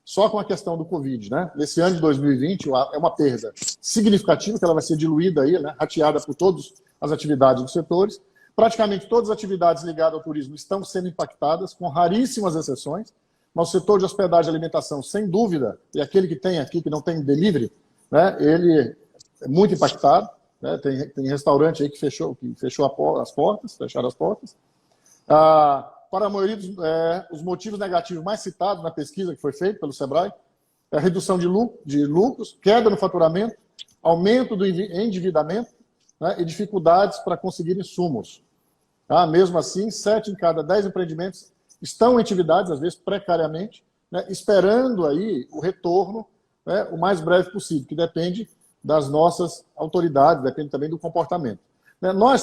só com a questão do Covid. Né? Nesse ano de 2020, é uma perda significativa, que ela vai ser diluída aí, né, rateada por todas as atividades dos setores. Praticamente todas as atividades ligadas ao turismo estão sendo impactadas, com raríssimas exceções. Mas o setor de hospedagem e alimentação, sem dúvida, e aquele que tem aqui, que não tem delivery, né, ele é muito impactado. Né, tem restaurante aí que fechou as portas, fecharam as portas. Para a maioria os motivos negativos mais citados na pesquisa que foi feita pelo Sebrae, é a redução de lucros, queda no faturamento, aumento do endividamento, né, e dificuldades para conseguir insumos. Mesmo assim, 7 em cada 10 empreendimentos estão em atividades, às vezes precariamente, né, esperando aí o retorno, né, o mais breve possível, que depende das nossas autoridades, depende também do comportamento. Né, nós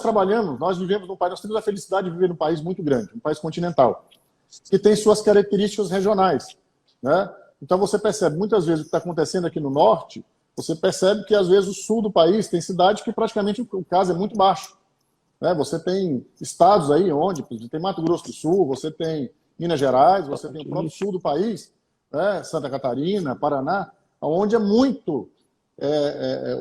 vivemos num país, nós temos a felicidade de viver num país muito grande, um país continental, que tem suas características regionais. Né? Então você percebe, muitas vezes, o que está acontecendo aqui no norte, você percebe que, às vezes, o sul do país tem cidades que praticamente o caso é muito baixo. Né? Você tem estados aí onde tem Mato Grosso do Sul, você tem Minas Gerais, você tem o próprio sul do país, né? Santa Catarina, Paraná, onde é muito...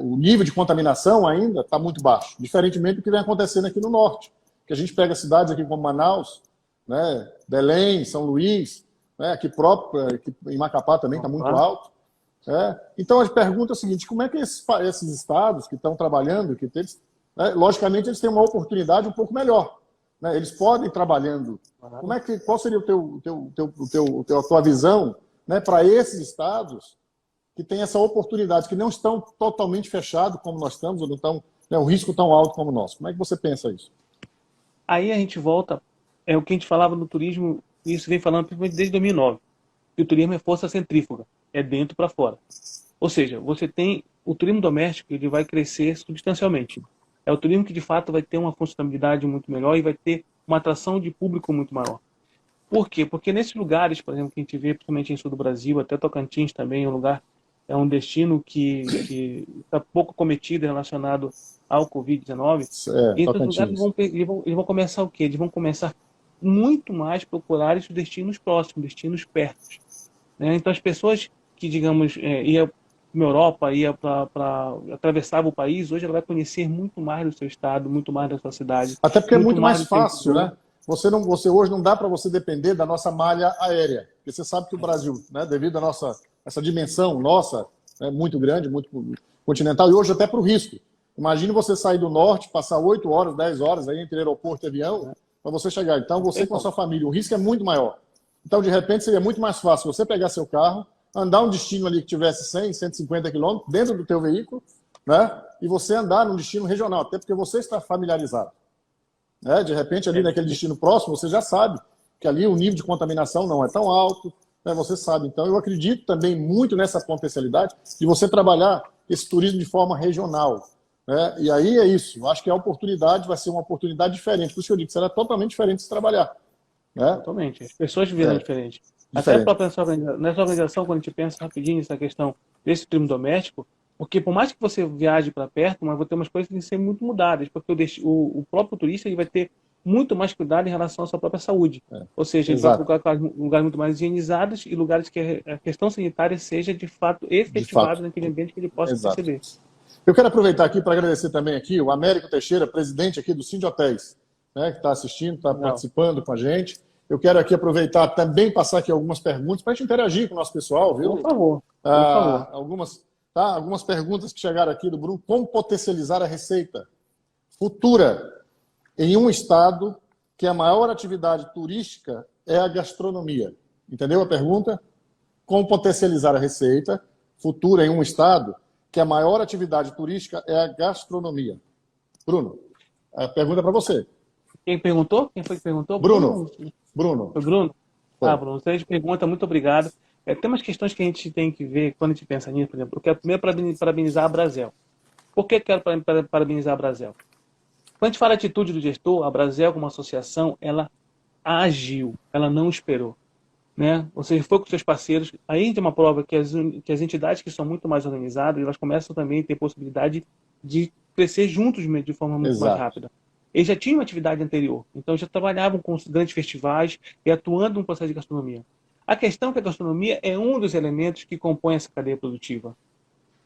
o nível de contaminação ainda está muito baixo, diferentemente do que vem acontecendo aqui no norte, que a gente pega cidades aqui como Manaus, né? Belém, São Luís, né? Aqui em Macapá também está muito alto. Então a pergunta é a seguinte: como é que esses estados que estão trabalhando, logicamente eles têm uma oportunidade um pouco melhor, né? Eles podem ir trabalhando. Qual seria a tua visão, né, para esses estados que têm essa oportunidade, que não estão totalmente fechados como nós estamos, ou não estão, né, o risco tão alto como o nosso? Como é que você pensa isso? Aí a gente volta, o que a gente falava no turismo, e isso vem falando principalmente desde 2009, que o turismo é força centrífuga, é dentro para fora. Ou seja, você tem o turismo doméstico, ele vai crescer substancialmente. É o turismo que de fato vai ter uma funcionalidade muito melhor e vai ter uma atração de público muito maior. Por quê? Porque nesses lugares, por exemplo, que a gente vê, principalmente em sul do Brasil, até Tocantins também, é um destino que está pouco cometido relacionado ao Covid-19. E esses lugares Tocantins. eles vão começar o quê? Eles vão começar muito mais procurar os destinos próximos, destinos perto, né? Então as pessoas que, digamos, ia para a Europa, atravessava o país, hoje ela vai conhecer muito mais do seu estado, muito mais da sua cidade, Até porque é muito muito mais mais do seu fácil, interior. né? Você hoje não dá para você depender da nossa malha aérea. Porque você sabe que o Brasil, né, devido à essa dimensão nossa, né, muito grande, muito continental, e hoje até para o risco. Imagine você sair do norte, passar 8 horas, 10 horas aí entre aeroporto e avião, para você chegar. Então, Não você tem com a como. sua família, o risco é muito maior. Então, de repente, seria muito mais fácil você pegar seu carro, andar um destino ali que tivesse 100, 150 quilômetros dentro do teu veículo, né? E você andar num destino regional, até porque você está familiarizado. Né? De repente, ali É, naquele destino próximo, você já sabe que ali o nível de contaminação não é tão alto, né? Você sabe. Então, eu acredito também muito nessa potencialidade de você trabalhar esse turismo de forma regional. Né? E aí é isso. Eu acho que a oportunidade vai ser uma oportunidade diferente. Por isso que eu digo que será totalmente diferente de se trabalhar. Né? totalmente. As pessoas viram É, diferente. Até a diferente. própria nessa organização, quando a gente pensa rapidinho nessa questão desse turismo doméstico, porque por mais que você viaje para perto, mas vai ter umas coisas que têm que ser muito mudadas, porque o próprio turista ele vai ter muito mais cuidado em relação à sua própria saúde. Ou seja, ele vai Exato. procurar lugares muito mais higienizados e lugares que a questão sanitária seja de fato De fato. efetivada naquele ambiente que ele possa Exato. perceber. Eu quero aproveitar aqui para agradecer também aqui o Américo Teixeira, presidente aqui do Cindy Hotéis, né, que está assistindo, está Legal. participando com a gente. Eu quero aqui aproveitar também passar aqui algumas perguntas para a gente interagir com o nosso pessoal, Por viu? favor, por favor. Algumas perguntas que chegaram aqui do Bruno. Como potencializar a receita futura em um estado que a maior atividade turística é a gastronomia? Entendeu a pergunta? Como potencializar a receita futura em um estado que a maior atividade turística é a gastronomia? Bruno, a pergunta é para você. Quem perguntou? Quem foi que perguntou? Bruno, Bruno? Bruno, Foi Bruno? Ah, foi. Bruno, excelente pergunta, muito obrigado. Tem umas questões que a gente tem que ver quando a gente pensa nisso, por exemplo. Eu quero primeiro parabenizar a Brasel. Por que eu quero parabenizar a Brasel? Quando a gente fala atitude do gestor, a Brasel, como associação, ela agiu, ela não esperou. Né? Ou seja, foi com seus parceiros. Aí tem uma prova que as entidades que são muito mais organizadas, elas começam também a ter possibilidade de crescer juntos de forma muito mais Exato. rápida. Eles já tinham uma atividade anterior, então já trabalhavam com os grandes festivais e atuando no processo de gastronomia. A questão é que a gastronomia é um dos elementos que compõe essa cadeia produtiva.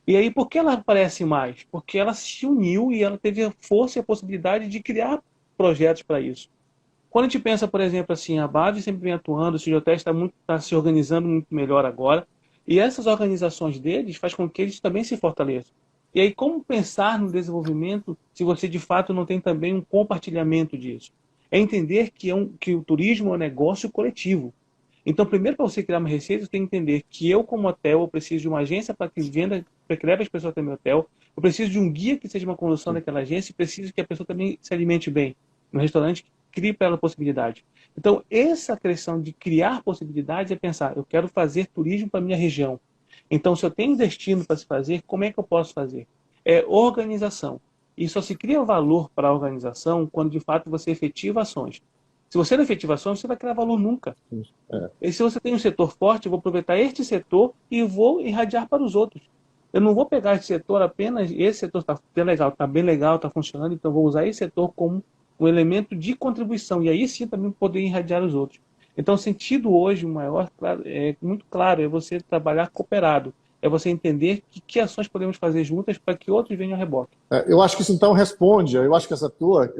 E aí, por que ela aparece mais? Porque ela se uniu e ela teve a força e a possibilidade de criar projetos para isso. Quando a gente pensa, por exemplo, assim, a BAV sempre vem atuando, o CIGOTES está se organizando muito melhor agora, e essas organizações deles faz com que eles também se fortaleçam. E aí, como pensar no desenvolvimento se você de fato não tem também um compartilhamento disso? É entender que o turismo é um negócio coletivo. Então, primeiro, para você criar uma receita, você tem que entender que eu, como hotel, eu preciso de uma agência para que venda, para que leve as pessoas até meu hotel, eu preciso de um guia que seja uma condução daquela agência e preciso que a pessoa também se alimente bem no restaurante, crie para ela possibilidade. Então, essa questão de criar possibilidades é pensar, eu quero fazer turismo para a minha região. Então, se eu tenho destino para se fazer, como é que eu posso fazer? É organização. E só se cria valor para a organização quando, de fato, você efetiva ações. Se você não efetiva ações, você vai criar valor nunca. É, E se você tem um setor forte, eu vou aproveitar este setor e vou irradiar para os outros. Eu não vou pegar esse setor apenas, esse setor está legal, está bem legal, está funcionando, então eu vou usar esse setor como um elemento de contribuição, e aí sim também poder irradiar os outros. Então, o sentido hoje, o maior, é muito claro, é você trabalhar cooperado, é você entender que ações podemos fazer juntas para que outros venham a reboque. Eu acho que isso então responde, eu acho que essa tua,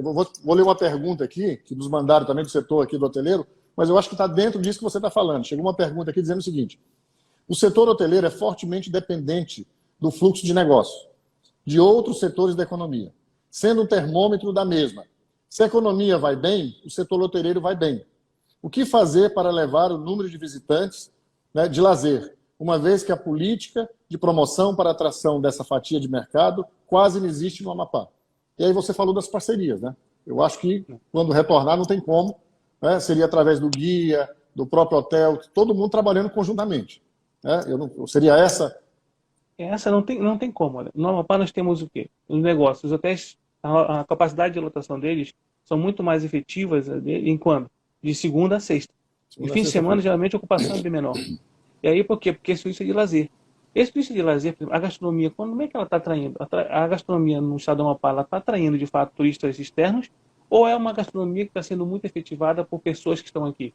vou ler uma pergunta aqui, que nos mandaram também do setor aqui do hoteleiro, mas eu acho que está dentro disso que você está falando. Chegou uma pergunta aqui dizendo o seguinte: o setor hoteleiro é fortemente dependente do fluxo de negócio de outros setores da economia, sendo um termômetro da mesma. Se a economia vai bem, o setor hoteleiro vai bem. O que fazer para levar o número de visitantes, né, de lazer, uma vez que a política de promoção para atração dessa fatia de mercado quase não existe no Amapá? E aí você falou das parcerias, né? Eu acho que quando retornar não tem como, né? Seria através do guia, do próprio hotel, todo mundo trabalhando conjuntamente. Né? Seria essa. Essa não tem como. Olha. No Amapá nós temos o quê? Os negócios. Os hotéis, a capacidade de lotação deles são muito mais efetivas em quando? De segunda a sexta. De Segunda a fim de semana, sexta-feira. geralmente, a ocupação é bem menor. E aí, por quê? Porque esse turista é de lazer. Esse turista de lazer, por exemplo, a gastronomia, como é que ela está atraindo? A gastronomia no estado do Amapá, ela está atraindo, de fato, turistas externos? Ou é uma gastronomia que está sendo muito efetivada por pessoas que estão aqui?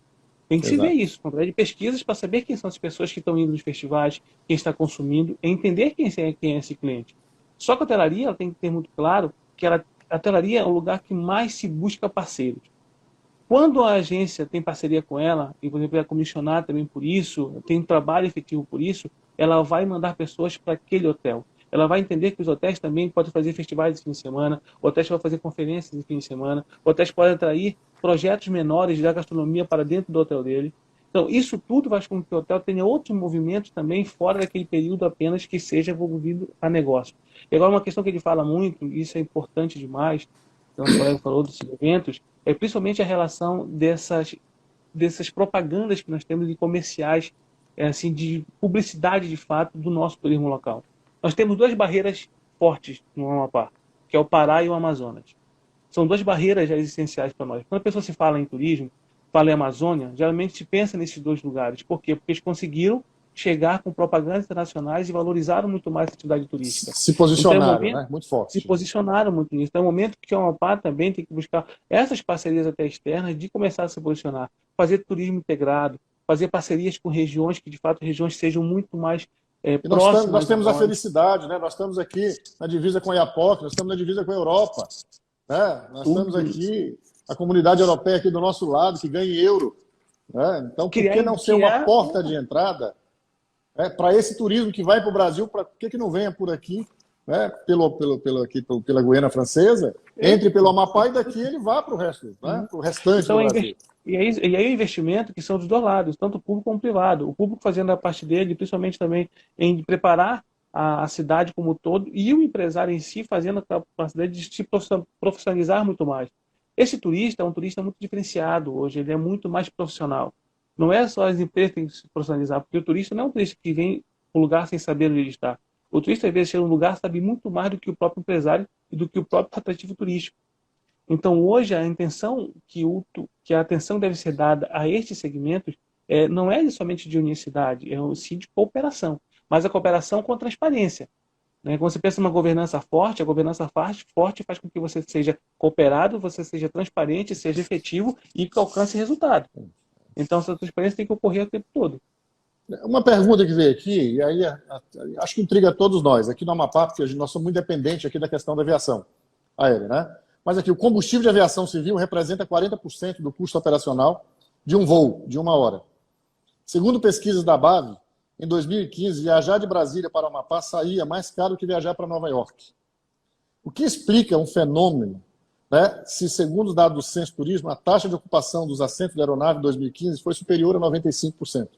Tem que se ver Exato. isso, através de pesquisas, para saber quem são as pessoas que estão indo nos festivais, quem está consumindo, e entender quem é esse cliente. Só que a hotelaria ela tem que ter muito claro que a hotelaria é o lugar que mais se busca parceiros. Quando a agência tem parceria com ela, e por exemplo, é comissionada também por isso, tem um trabalho efetivo por isso, ela vai mandar pessoas para aquele hotel. Ela vai entender que os hotéis também podem fazer festivais de fim de semana, hotéis podem fazer conferências de fim de semana, hotéis podem atrair projetos menores da gastronomia para dentro do hotel dele. Então, isso tudo faz com que o hotel tenha outros movimentos também fora daquele período apenas que seja envolvido a negócio. E agora, uma questão que ele fala muito, e isso é importante demais, que o nosso colega falou desses eventos, é principalmente a relação dessas propagandas que nós temos de comerciais, assim, de publicidade de fato do nosso turismo local. Nós temos duas barreiras fortes no Amapá, que é o Pará e o Amazonas. São duas barreiras já existenciais para nós. Quando a pessoa se fala em turismo, fala em Amazônia, geralmente se pensa nesses dois lugares. Por quê? Porque eles conseguiram chegar com propagandas internacionais e valorizaram muito mais a atividade turística. Se Então, é um posicionaram, momento né? Muito se forte. posicionaram muito nisso. Então, é um momento que o Amapá também tem que buscar essas parcerias até externas de começar a se posicionar, fazer turismo integrado, fazer parcerias com regiões que, de fato, regiões sejam muito mais E nós próximas a temos a nós. felicidade, né? Nós estamos aqui na divisa com a Iapoque, nós estamos na divisa com a Europa, né? Nós estamos Tudo aqui, a comunidade europeia aqui do nosso lado, que ganha em euro, né? Então, por que não ser uma criar porta de entrada, né, para esse turismo que vai para o Brasil? Por que não venha por aqui, né? Pela Guiana Francesa, entre pelo Amapá e daqui ele vá para o resto, né? Para o restante do então, Brasil. e aí o investimento que são dos dois lados, tanto o público como o privado. O público fazendo a parte dele, principalmente também em preparar a cidade como um todo, e o empresário em si fazendo a capacidade de se profissionalizar muito mais. Esse turista é um turista muito diferenciado hoje, ele é muito mais profissional. Não é só as empresas que têm que se profissionalizar, porque o turista não é um turista que vem para um lugar sem saber onde ele está. O turista, às vezes, chega um lugar, sabe muito mais do que o próprio empresário e do que o próprio atrativo turístico. Então, hoje, a intenção que a atenção deve ser dada a estes segmentos não é somente de unicidade, é sim de cooperação, mas a cooperação com transparência. Né? Quando você pensa numa governança forte, a governança forte faz com que você seja cooperado, você seja transparente, seja efetivo e que alcance resultado. Então, essa transparência tem que ocorrer o tempo todo. Uma pergunta que veio aqui, e aí acho que intriga todos nós, aqui no Amapá, porque nós somos muito dependentes aqui da questão da aviação aérea, né? Mas aqui, o combustível de aviação civil representa 40% do custo operacional de um voo, de uma hora. Segundo pesquisas da BAV, em 2015, viajar de Brasília para o Amapá saía mais caro que viajar para Nova York. O que explica um fenômeno, né, se, segundo os dados do Censo Turismo, a taxa de ocupação dos assentos da aeronave em 2015 foi superior a 95%.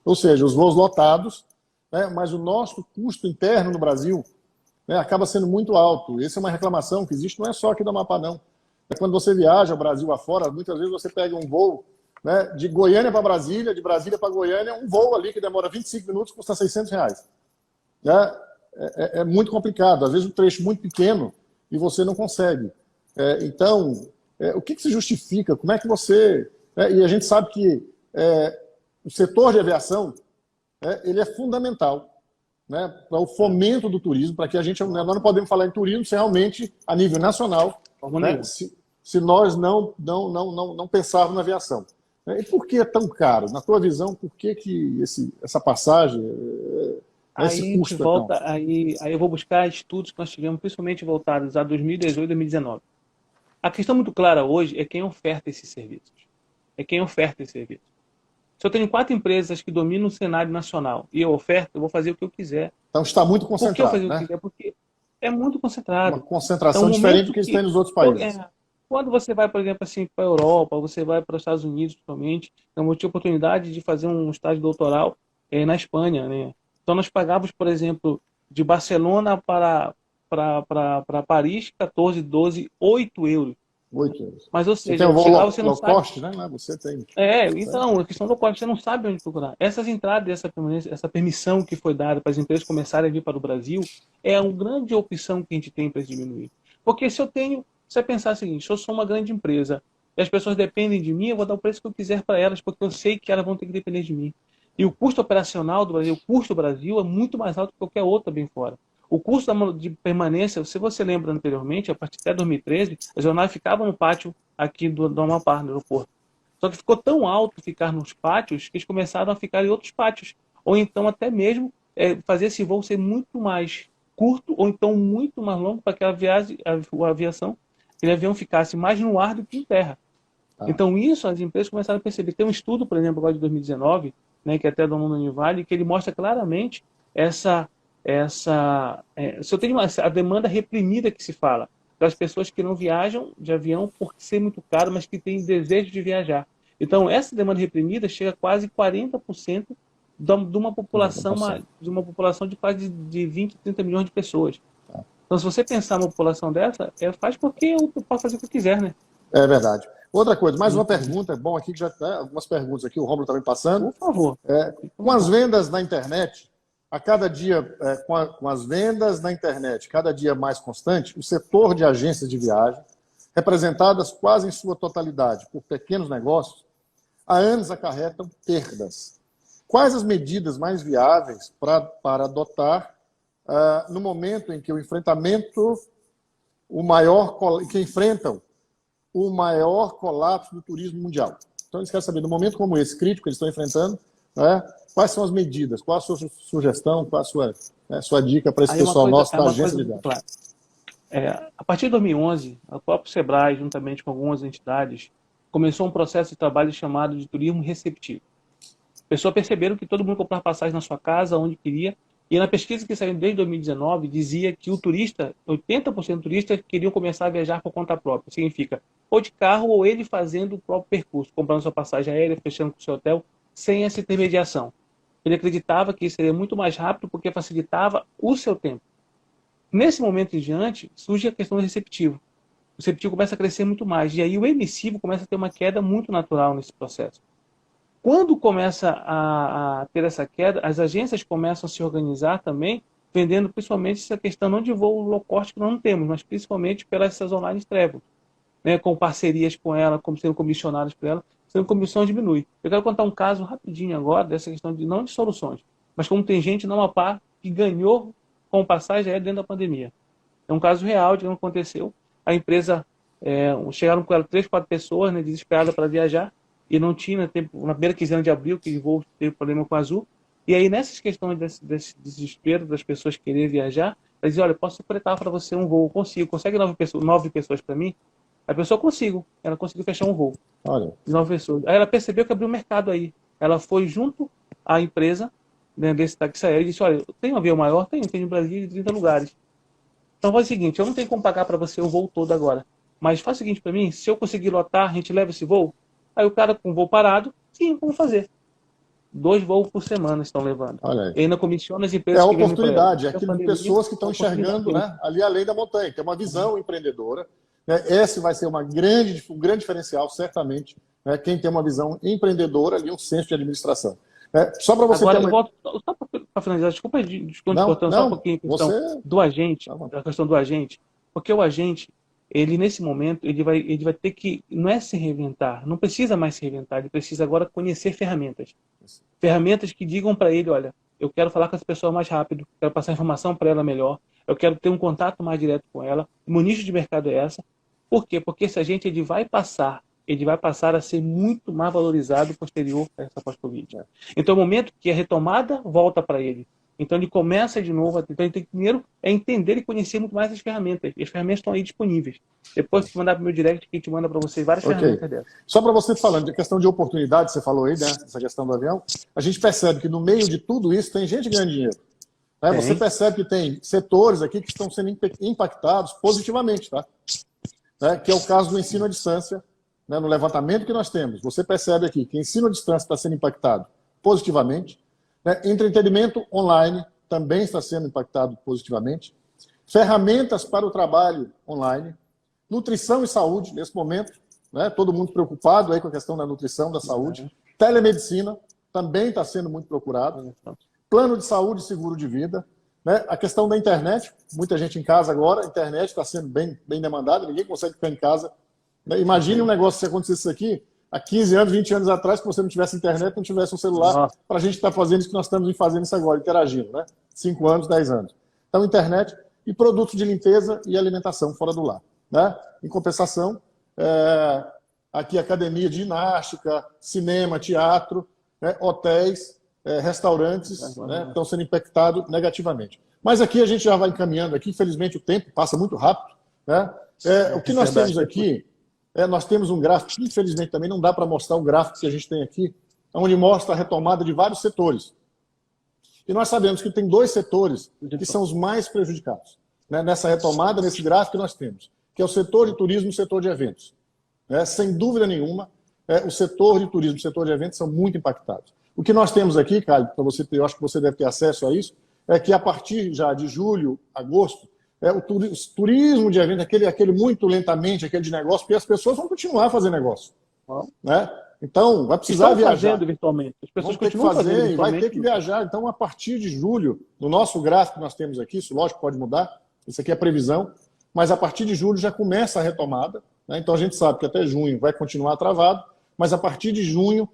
Ou seja, os voos lotados, né, mas o nosso custo interno no Brasil, né, acaba sendo muito alto. Essa é uma reclamação que existe, não é só aqui do Amapá, não. É quando você viaja o Brasil afora, muitas vezes você pega um voo, né, de Goiânia para Brasília, de Brasília para Goiânia, um voo ali que demora 25 minutos custa R$ 600. Né? É muito complicado. Às vezes um trecho muito pequeno e você não consegue. Então, o que se justifica? Como é que você... e a gente sabe que o setor de aviação ele é fundamental, né, para o fomento do turismo, para que a gente... Nós não podemos falar em turismo se realmente, a nível nacional, né, se nós não pensarmos na aviação. E por que é tão caro? Na tua visão, por que essa passagem, esse custo volta, aí eu vou buscar estudos que nós tivemos, principalmente voltados a 2018 e 2019. A questão muito clara hoje é quem oferta esses serviços. É quem oferta esse serviço. Se eu tenho 4 empresas que dominam o cenário nacional e eu oferto, eu vou fazer o que eu quiser. Então está muito concentrado. Por que eu fazer né? o que eu quiser? Porque é muito concentrado. Uma concentração diferente do que tem nos outros países. Quando você vai, por exemplo, assim, para a Europa, você vai para os Estados Unidos, principalmente, eu tive a oportunidade de fazer um estágio doutoral na Espanha, né? Então nós pagávamos, por exemplo, de Barcelona para Paris, 14, 12, 8 euros. 8 euros. Mas, ou Você seja, tem o voo você não low sabe. cost, né? Você tem. Então, a questão do low cost, você não sabe onde procurar. Essas entradas, essa permissão que foi dada para as empresas começarem a vir para o Brasil, é uma grande opção que a gente tem para diminuir. Porque se eu tenho, você pensar o seguinte, se eu sou uma grande empresa, e as pessoas dependem de mim, eu vou dar o preço que eu quiser para elas, porque eu sei que elas vão ter que depender de mim. E o custo operacional do Brasil, o custo do Brasil é muito mais alto que qualquer outro bem fora. O custo de permanência, se você lembra anteriormente, a partir de 2013, as aeronaves ficavam no pátio aqui do Amapá, no aeroporto. Só que ficou tão alto ficar nos pátios que eles começaram a ficar em outros pátios. Ou então até mesmo fazer esse voo ser muito mais curto ou então muito mais longo para que a aviação, aquele avião ficasse mais no ar do que em terra. Então isso as empresas começaram a perceber. Tem um estudo, por exemplo, agora de 2019, né, que é até do Mundo Univale, que ele mostra claramente se eu tenho a demanda reprimida que se fala, das pessoas que não viajam de avião por ser muito caro, mas que têm desejo de viajar. Então, essa demanda reprimida chega a quase 40% de uma população de quase de 20, 30 milhões de pessoas. Então, se você pensar numa população dessa, faz porque eu posso fazer o que eu quiser, né? É verdade. Outra coisa, mais uma pergunta, bom aqui que já tem algumas perguntas aqui, o Romulo está me passando. Por favor. Com as vendas na internet, a cada dia, com as vendas na internet, cada dia mais constante, o setor de agências de viagem, representadas quase em sua totalidade por pequenos negócios, há anos acarretam perdas. Quais as medidas mais viáveis para adotar no momento em que enfrentam o maior colapso do turismo mundial? Então, eles querem saber, no momento como esse crítico que eles estão enfrentando, né, quais são as medidas, qual a sua sugestão, qual a sua dica para esse pessoal nosso da agência de viagem? Claro. A partir de 2011, o próprio Sebrae, juntamente com algumas entidades, começou um processo de trabalho chamado de turismo receptivo. As pessoas perceberam que todo mundo comprava passagem na sua casa, onde queria, e na pesquisa que saiu desde 2019, dizia que o turista, 80% do turista queriam começar a viajar por conta própria. Significa, ou de carro, ou ele fazendo o próprio percurso, comprando sua passagem aérea, fechando com o seu hotel, sem essa intermediação. Ele acreditava que isso seria muito mais rápido porque facilitava o seu tempo. Nesse momento em diante, surge a questão do receptivo. O receptivo começa a crescer muito mais, e aí o emissivo começa a ter uma queda muito natural nesse processo. Quando começa a ter essa queda, as agências começam a se organizar também, vendendo principalmente essa questão não de voo low cost que nós não temos, mas principalmente pelas essas online travel, né, com parcerias com ela, como sendo comissionadas por ela, sendo comissão diminui. Eu quero contar um caso rapidinho agora, dessa questão de não de soluções, mas como tem gente no Amapá que ganhou com passagem aérea dentro da pandemia. É um caso real de que aconteceu. A empresa, chegaram com ela 3, 4 pessoas, né, desesperadas para viajar, e não tinha tempo, na primeira quinzena de abril, que o voo teve problema com a Azul. E aí, nessas questões desse desespero das pessoas querer viajar, ela dizia, olha, posso fretar para você um voo, consigo, consegue 9 pessoas para mim? A pessoa ela conseguiu fechar um voo. Olha. De 9 pessoas. Aí ela percebeu que abriu um mercado aí. Ela foi junto à empresa, né, desse táxi aéreo e disse, olha, tem um avião maior? Tem no Brasil de 30 lugares. Então faz o seguinte, eu não tenho como pagar para você o voo todo agora, mas faz o seguinte para mim, se eu conseguir lotar, a gente leva esse voo? Aí o cara com o voo parado, sim, vamos fazer. 2 voos por semana estão levando. E ainda comissiona as empresas. É a oportunidade, é aquilo de pessoas que estão enxergando, né, ali além da montanha, tem uma visão empreendedora. Né, esse vai ser um grande diferencial, certamente, né, quem tem uma visão empreendedora ali, um senso de administração. Só para você agora, ter uma... eu volto, só para finalizar, desculpa cortando só um pouquinho a questão do agente, a questão do agente, porque o agente, ele nesse momento, ele vai ter que, não é se reinventar, não precisa mais se reinventar, ele precisa agora conhecer ferramentas. Ferramentas que digam para ele, olha, eu quero falar com essa pessoa mais rápido, quero passar informação para ela melhor, eu quero ter um contato mais direto com ela, o meu nicho de mercado é essa. Por quê? Porque esse agente ele vai passar a ser muito mais valorizado posterior a essa pós-Covid. Então, é o momento que a retomada volta para ele. Então, ele começa de novo. Então, ele tem que primeiro entender e conhecer muito mais as ferramentas. E as ferramentas estão aí disponíveis. Depois que mandar para o meu direct, que a gente manda para vocês várias ferramentas dessas. Só para você falando de questão de oportunidade, você falou aí, né, essa questão do avião, a gente percebe que no meio de tudo isso tem gente ganhando dinheiro. Né? Você percebe que tem setores aqui que estão sendo impactados positivamente, tá? Que é o caso do ensino à distância. No levantamento que nós temos, você percebe aqui que ensino à distância está sendo impactado positivamente, entretenimento online também está sendo impactado positivamente, ferramentas para o trabalho online, nutrição e saúde, nesse momento, todo mundo preocupado aí com a questão da nutrição, da saúde, telemedicina também está sendo muito procurado, plano de saúde e seguro de vida, a questão da internet, muita gente em casa agora, a internet está sendo bem demandada, ninguém consegue ficar em casa Né? Imagine um negócio se acontecesse isso aqui há 15 anos, 20 anos atrás, que você não tivesse internet, não tivesse um celular, para a gente estar fazendo isso que nós estamos fazendo isso agora, interagindo, né? 5 anos, 10 anos. Então, internet e produtos de limpeza e alimentação fora do lar. Né? Em compensação, aqui academia de ginástica, cinema, teatro, né? Hotéis, restaurantes, né? Estão sendo impactados negativamente. Mas aqui a gente já vai encaminhando, aqui, infelizmente o tempo passa muito rápido. Né? O que nós temos aqui, nós temos um gráfico, que infelizmente também não dá para mostrar o gráfico que a gente tem aqui, onde mostra a retomada de vários setores. E nós sabemos que tem 2 setores que são os mais prejudicados. Né? Nessa retomada, nesse gráfico que nós temos, que é o setor de turismo e o setor de eventos. Sem dúvida nenhuma, o setor de turismo e o setor de eventos são muito impactados. O que nós temos aqui, Caio, para você ter, eu acho que você deve ter acesso a isso, é que a partir já de julho, agosto, o turismo de evento, aquele muito lentamente, aquele de negócio, porque as pessoas vão continuar a fazer negócio. Né? Então, vai precisar viajar. Fazendo virtualmente. As pessoas vão ter que fazer e vai ter que viajar. Então, a partir de julho, no nosso gráfico que nós temos aqui, isso lógico pode mudar, isso aqui é previsão, mas a partir de julho já começa a retomada. Né? Então, a gente sabe que até junho vai continuar travado, mas a partir de junho,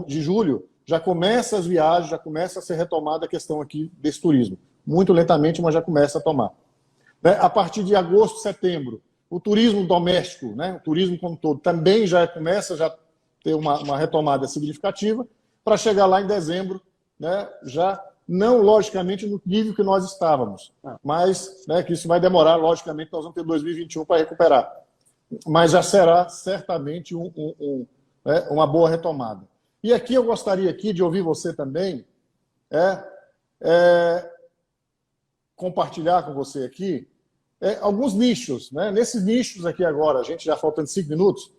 de julho, já começa as viagens, já começa a ser retomada a questão aqui desse turismo. Muito lentamente, mas já começa a tomar. Né? A partir de agosto, setembro, o turismo doméstico, né? O turismo como todo, também já começa a ter uma retomada significativa, para chegar lá em dezembro, né? Já não, logicamente, no nível que nós estávamos, mas né, que isso vai demorar, logicamente, nós vamos ter 2021 para recuperar. Mas já será certamente uma boa retomada. E aqui eu gostaria aqui de ouvir você também, compartilhar com você aqui alguns nichos. Né? Nesses nichos aqui agora, a gente já faltando 5 minutos,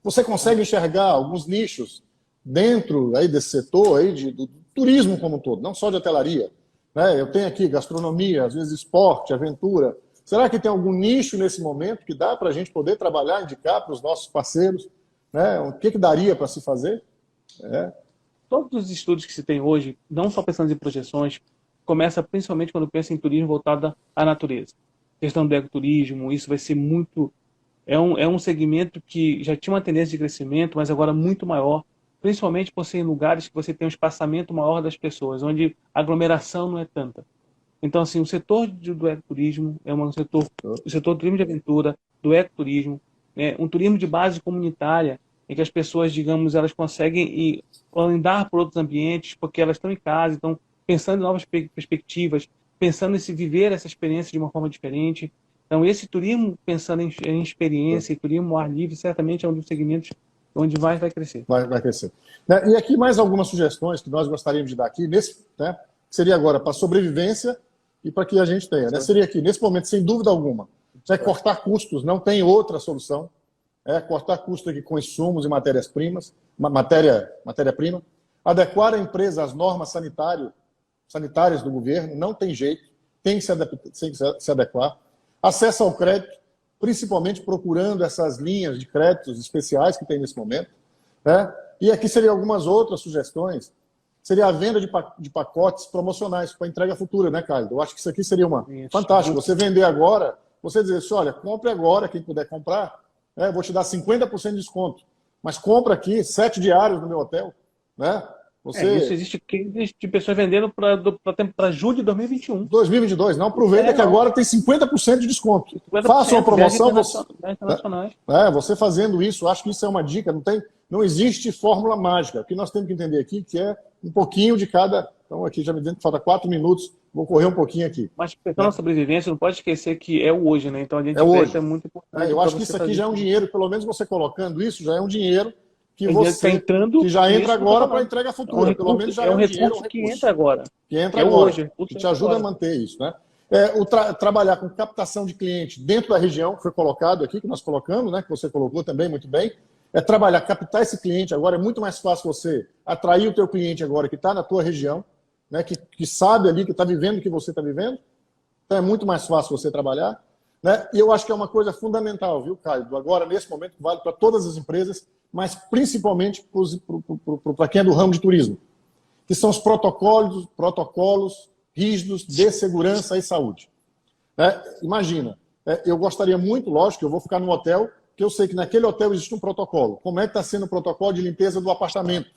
você consegue enxergar alguns nichos dentro aí desse setor aí do turismo como um todo, não só de hotelaria. Né? Eu tenho aqui gastronomia, às vezes esporte, aventura. Será que tem algum nicho nesse momento que dá para a gente poder trabalhar, indicar para os nossos parceiros? Né? O que daria para se fazer? Todos os estudos que se tem hoje, não só pensando em projeções, começa principalmente quando pensa em turismo voltado à natureza. Questão do ecoturismo, isso vai ser muito... É um segmento que já tinha uma tendência de crescimento, mas agora muito maior, principalmente por ser em lugares que você tem um espaçamento maior das pessoas, onde a aglomeração não é tanta. Então, assim, o setor do ecoturismo é o setor do turismo de aventura, do ecoturismo, né? Um turismo de base comunitária, em que as pessoas, digamos, elas conseguem andar por outros ambientes, porque elas estão em casa, estão pensando em novas perspectivas, pensando em se viver essa experiência de uma forma diferente. Então, esse turismo, pensando em experiência, e turismo ao ar livre, certamente é um dos segmentos onde vai crescer. Vai crescer. Né? E aqui mais algumas sugestões que nós gostaríamos de dar aqui, né? Seria agora para sobrevivência e para que a gente tenha. Né? Seria aqui, nesse momento, sem dúvida alguma, cortar custos, não tem outra solução. Cortar custos aqui com insumos e matérias-primas, matéria-prima, adequar a empresa às normas sanitárias do governo, não tem jeito, tem que se adequar. Acesso ao crédito, principalmente procurando essas linhas de créditos especiais que tem nesse momento. Né? E aqui seriam algumas outras sugestões, seria a venda de pacotes promocionais para entrega futura, né, Caio? Eu acho que isso aqui seria fantástico. Você vender agora, você dizer assim, olha, compre agora, quem puder comprar, vou te dar 50% de desconto, mas compra aqui 7 diários no meu hotel. Né? Isso existe de pessoas vendendo para julho de 2021. 2022, não aproveita que agora tem 50% de desconto. Faça uma promoção. Você fazendo isso, acho que isso é uma dica, não existe fórmula mágica. O que nós temos que entender aqui que é um pouquinho de cada... Então aqui já me dizendo que falta 4 minutos, vou correr um pouquinho aqui. Mas pensando na sobrevivência, não pode esquecer que é o hoje, né? Então a gente hoje. É muito importante. Eu acho que isso aqui já é um dinheiro, pelo menos você colocando isso, já é um dinheiro que você que já entra agora para entrega futura. Pelo menos já é um recurso que entra agora. Que entra agora. Hoje, que te ajuda a manter isso. Né? Trabalhar com captação de cliente dentro da região, que foi colocado aqui, que nós colocamos, né? Que você colocou também muito bem. Trabalhar, captar esse cliente agora, é muito mais fácil você atrair o teu cliente agora que está na tua região, né? Que sabe ali, que está vivendo o que você está vivendo. Então é muito mais fácil você trabalhar. Né? E eu acho que é uma coisa fundamental, viu, Caio? Agora, nesse momento, vale para todas as empresas, mas principalmente para quem é do ramo de turismo, que são os protocolos rígidos de segurança e saúde. Imagina, eu gostaria muito, lógico, eu vou ficar num hotel que eu sei que naquele hotel existe um protocolo. Como é que está sendo o protocolo de limpeza do apartamento?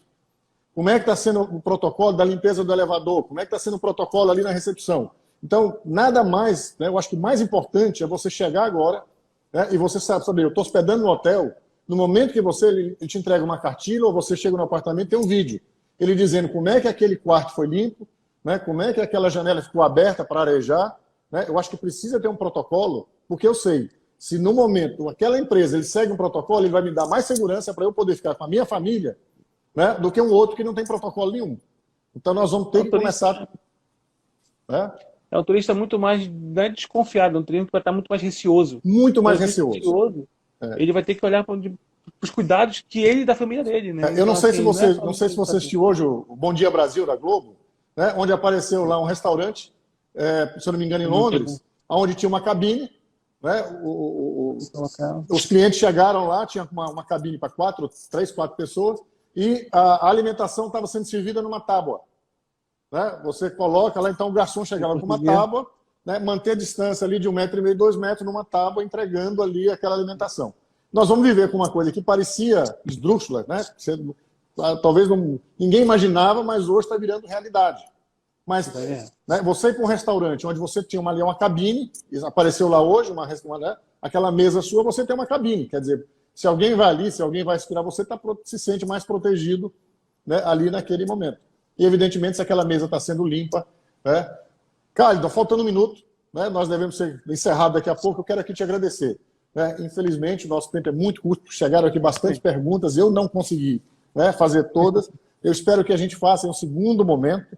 Como é que está sendo o protocolo da limpeza do elevador? Como é que está sendo o protocolo ali na recepção? Então, nada mais, né, eu acho que o mais importante é você chegar agora, né, e você saber, eu estou hospedando no hotel, no momento que ele te entrega uma cartilha ou você chega no apartamento, tem um vídeo. Ele dizendo como é que aquele quarto foi limpo, né, como é que aquela janela ficou aberta para arejar. Né, eu acho que precisa ter um protocolo, porque eu sei, se no momento aquela empresa ele segue um protocolo, ele vai me dar mais segurança para eu poder ficar com a minha família, né, do que um outro que não tem protocolo nenhum. Então nós vamos ter que começar... Né? É um turista muito mais, não é desconfiado, é um turista que vai estar muito mais receoso. Muito mais receoso. Ele vai ter que olhar para os cuidados que ele e da família dele. Né? Eu não sei, assim, não sei se você assistiu hoje o Bom Dia Brasil da Globo, né, onde apareceu lá um restaurante, se eu não me engano, em Londres, onde tinha uma cabine. Né, os clientes chegaram lá, tinha uma cabine para 3, 4 pessoas, e a alimentação estava sendo servida numa tábua. Né? Você coloca lá, então o garçom chegava com uma tábua, né, manter a distância ali de 1,5 m, 2 metros numa tábua, entregando ali aquela alimentação. Nós vamos viver com uma coisa que parecia esdrúxula, né? Talvez ninguém imaginava, mas hoje está virando realidade. Mas né, você ir para um restaurante onde você tinha uma cabine, apareceu lá hoje, né, aquela mesa sua, você tem uma cabine. Quer dizer, se alguém vai ali, se alguém vai esperar, você se sente mais protegido, né, ali naquele momento. E, evidentemente, se aquela mesa está sendo limpa. Né? Cálido, faltando um minuto, né, nós devemos ser encerrados daqui a pouco. Eu quero aqui te agradecer. Né? Infelizmente, o nosso tempo é muito curto. Chegaram aqui bastante perguntas, eu não consegui, né, fazer todas. Eu espero que a gente faça em um segundo momento,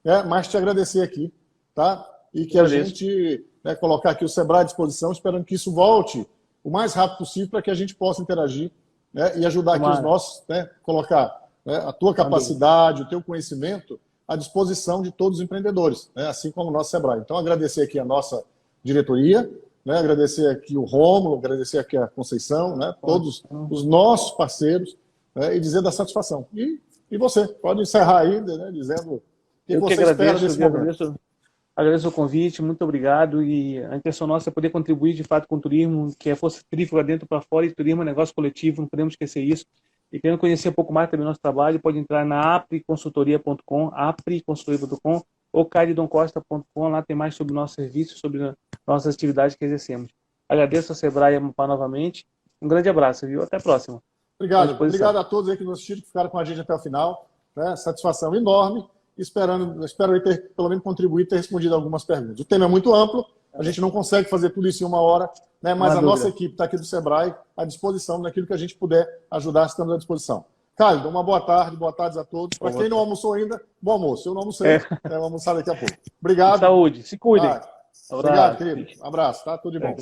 né, mas te agradecer aqui. Tá? E que a gente, né, colocar aqui o Sebrae à disposição, esperando que isso volte o mais rápido possível para que a gente possa interagir, né, e ajudar aqui os nossos, né, colocar, né, a tua capacidade, o teu conhecimento à disposição de todos os empreendedores, né, assim como o nosso Sebrae. Então, agradecer aqui a nossa diretoria, né, agradecer aqui o Rômulo, agradecer aqui a Conceição, né, todos os nossos parceiros, né, e dizer da satisfação. E você, pode encerrar aí, né, dizendo o que você espera desse momento. Agradeço o convite, muito obrigado. E a intenção nossa é poder contribuir de fato com o turismo, que é força centrífuga dentro para fora, e turismo é negócio coletivo, não podemos esquecer isso. E querendo conhecer um pouco mais também do nosso trabalho, pode entrar na apriconsultoria.com, apriconsultoria.com ou caridoncosta.com, lá tem mais sobre o nosso serviço, sobre nossas atividades que exercemos. Agradeço ao Sebrae e a Amapá novamente. Um grande abraço, viu? Até a próxima. Obrigado a todos aí que nos assistiram, que ficaram com a gente até o final. Né? Satisfação enorme. Espero aí ter, pelo menos, contribuído e ter respondido algumas perguntas. O tema é muito amplo, a gente não consegue fazer tudo isso em uma hora, né? Mas a nossa equipe está aqui do Sebrae à disposição, naquilo que a gente puder ajudar, estamos à disposição. Cálido, uma boa tarde a todos. Para quem não almoçou ainda, bom almoço. Eu não almocei, vou almoçar daqui a pouco. Obrigado. Saúde, se cuidem. Obrigado, querido. Abraço, tá? Tudo de bom.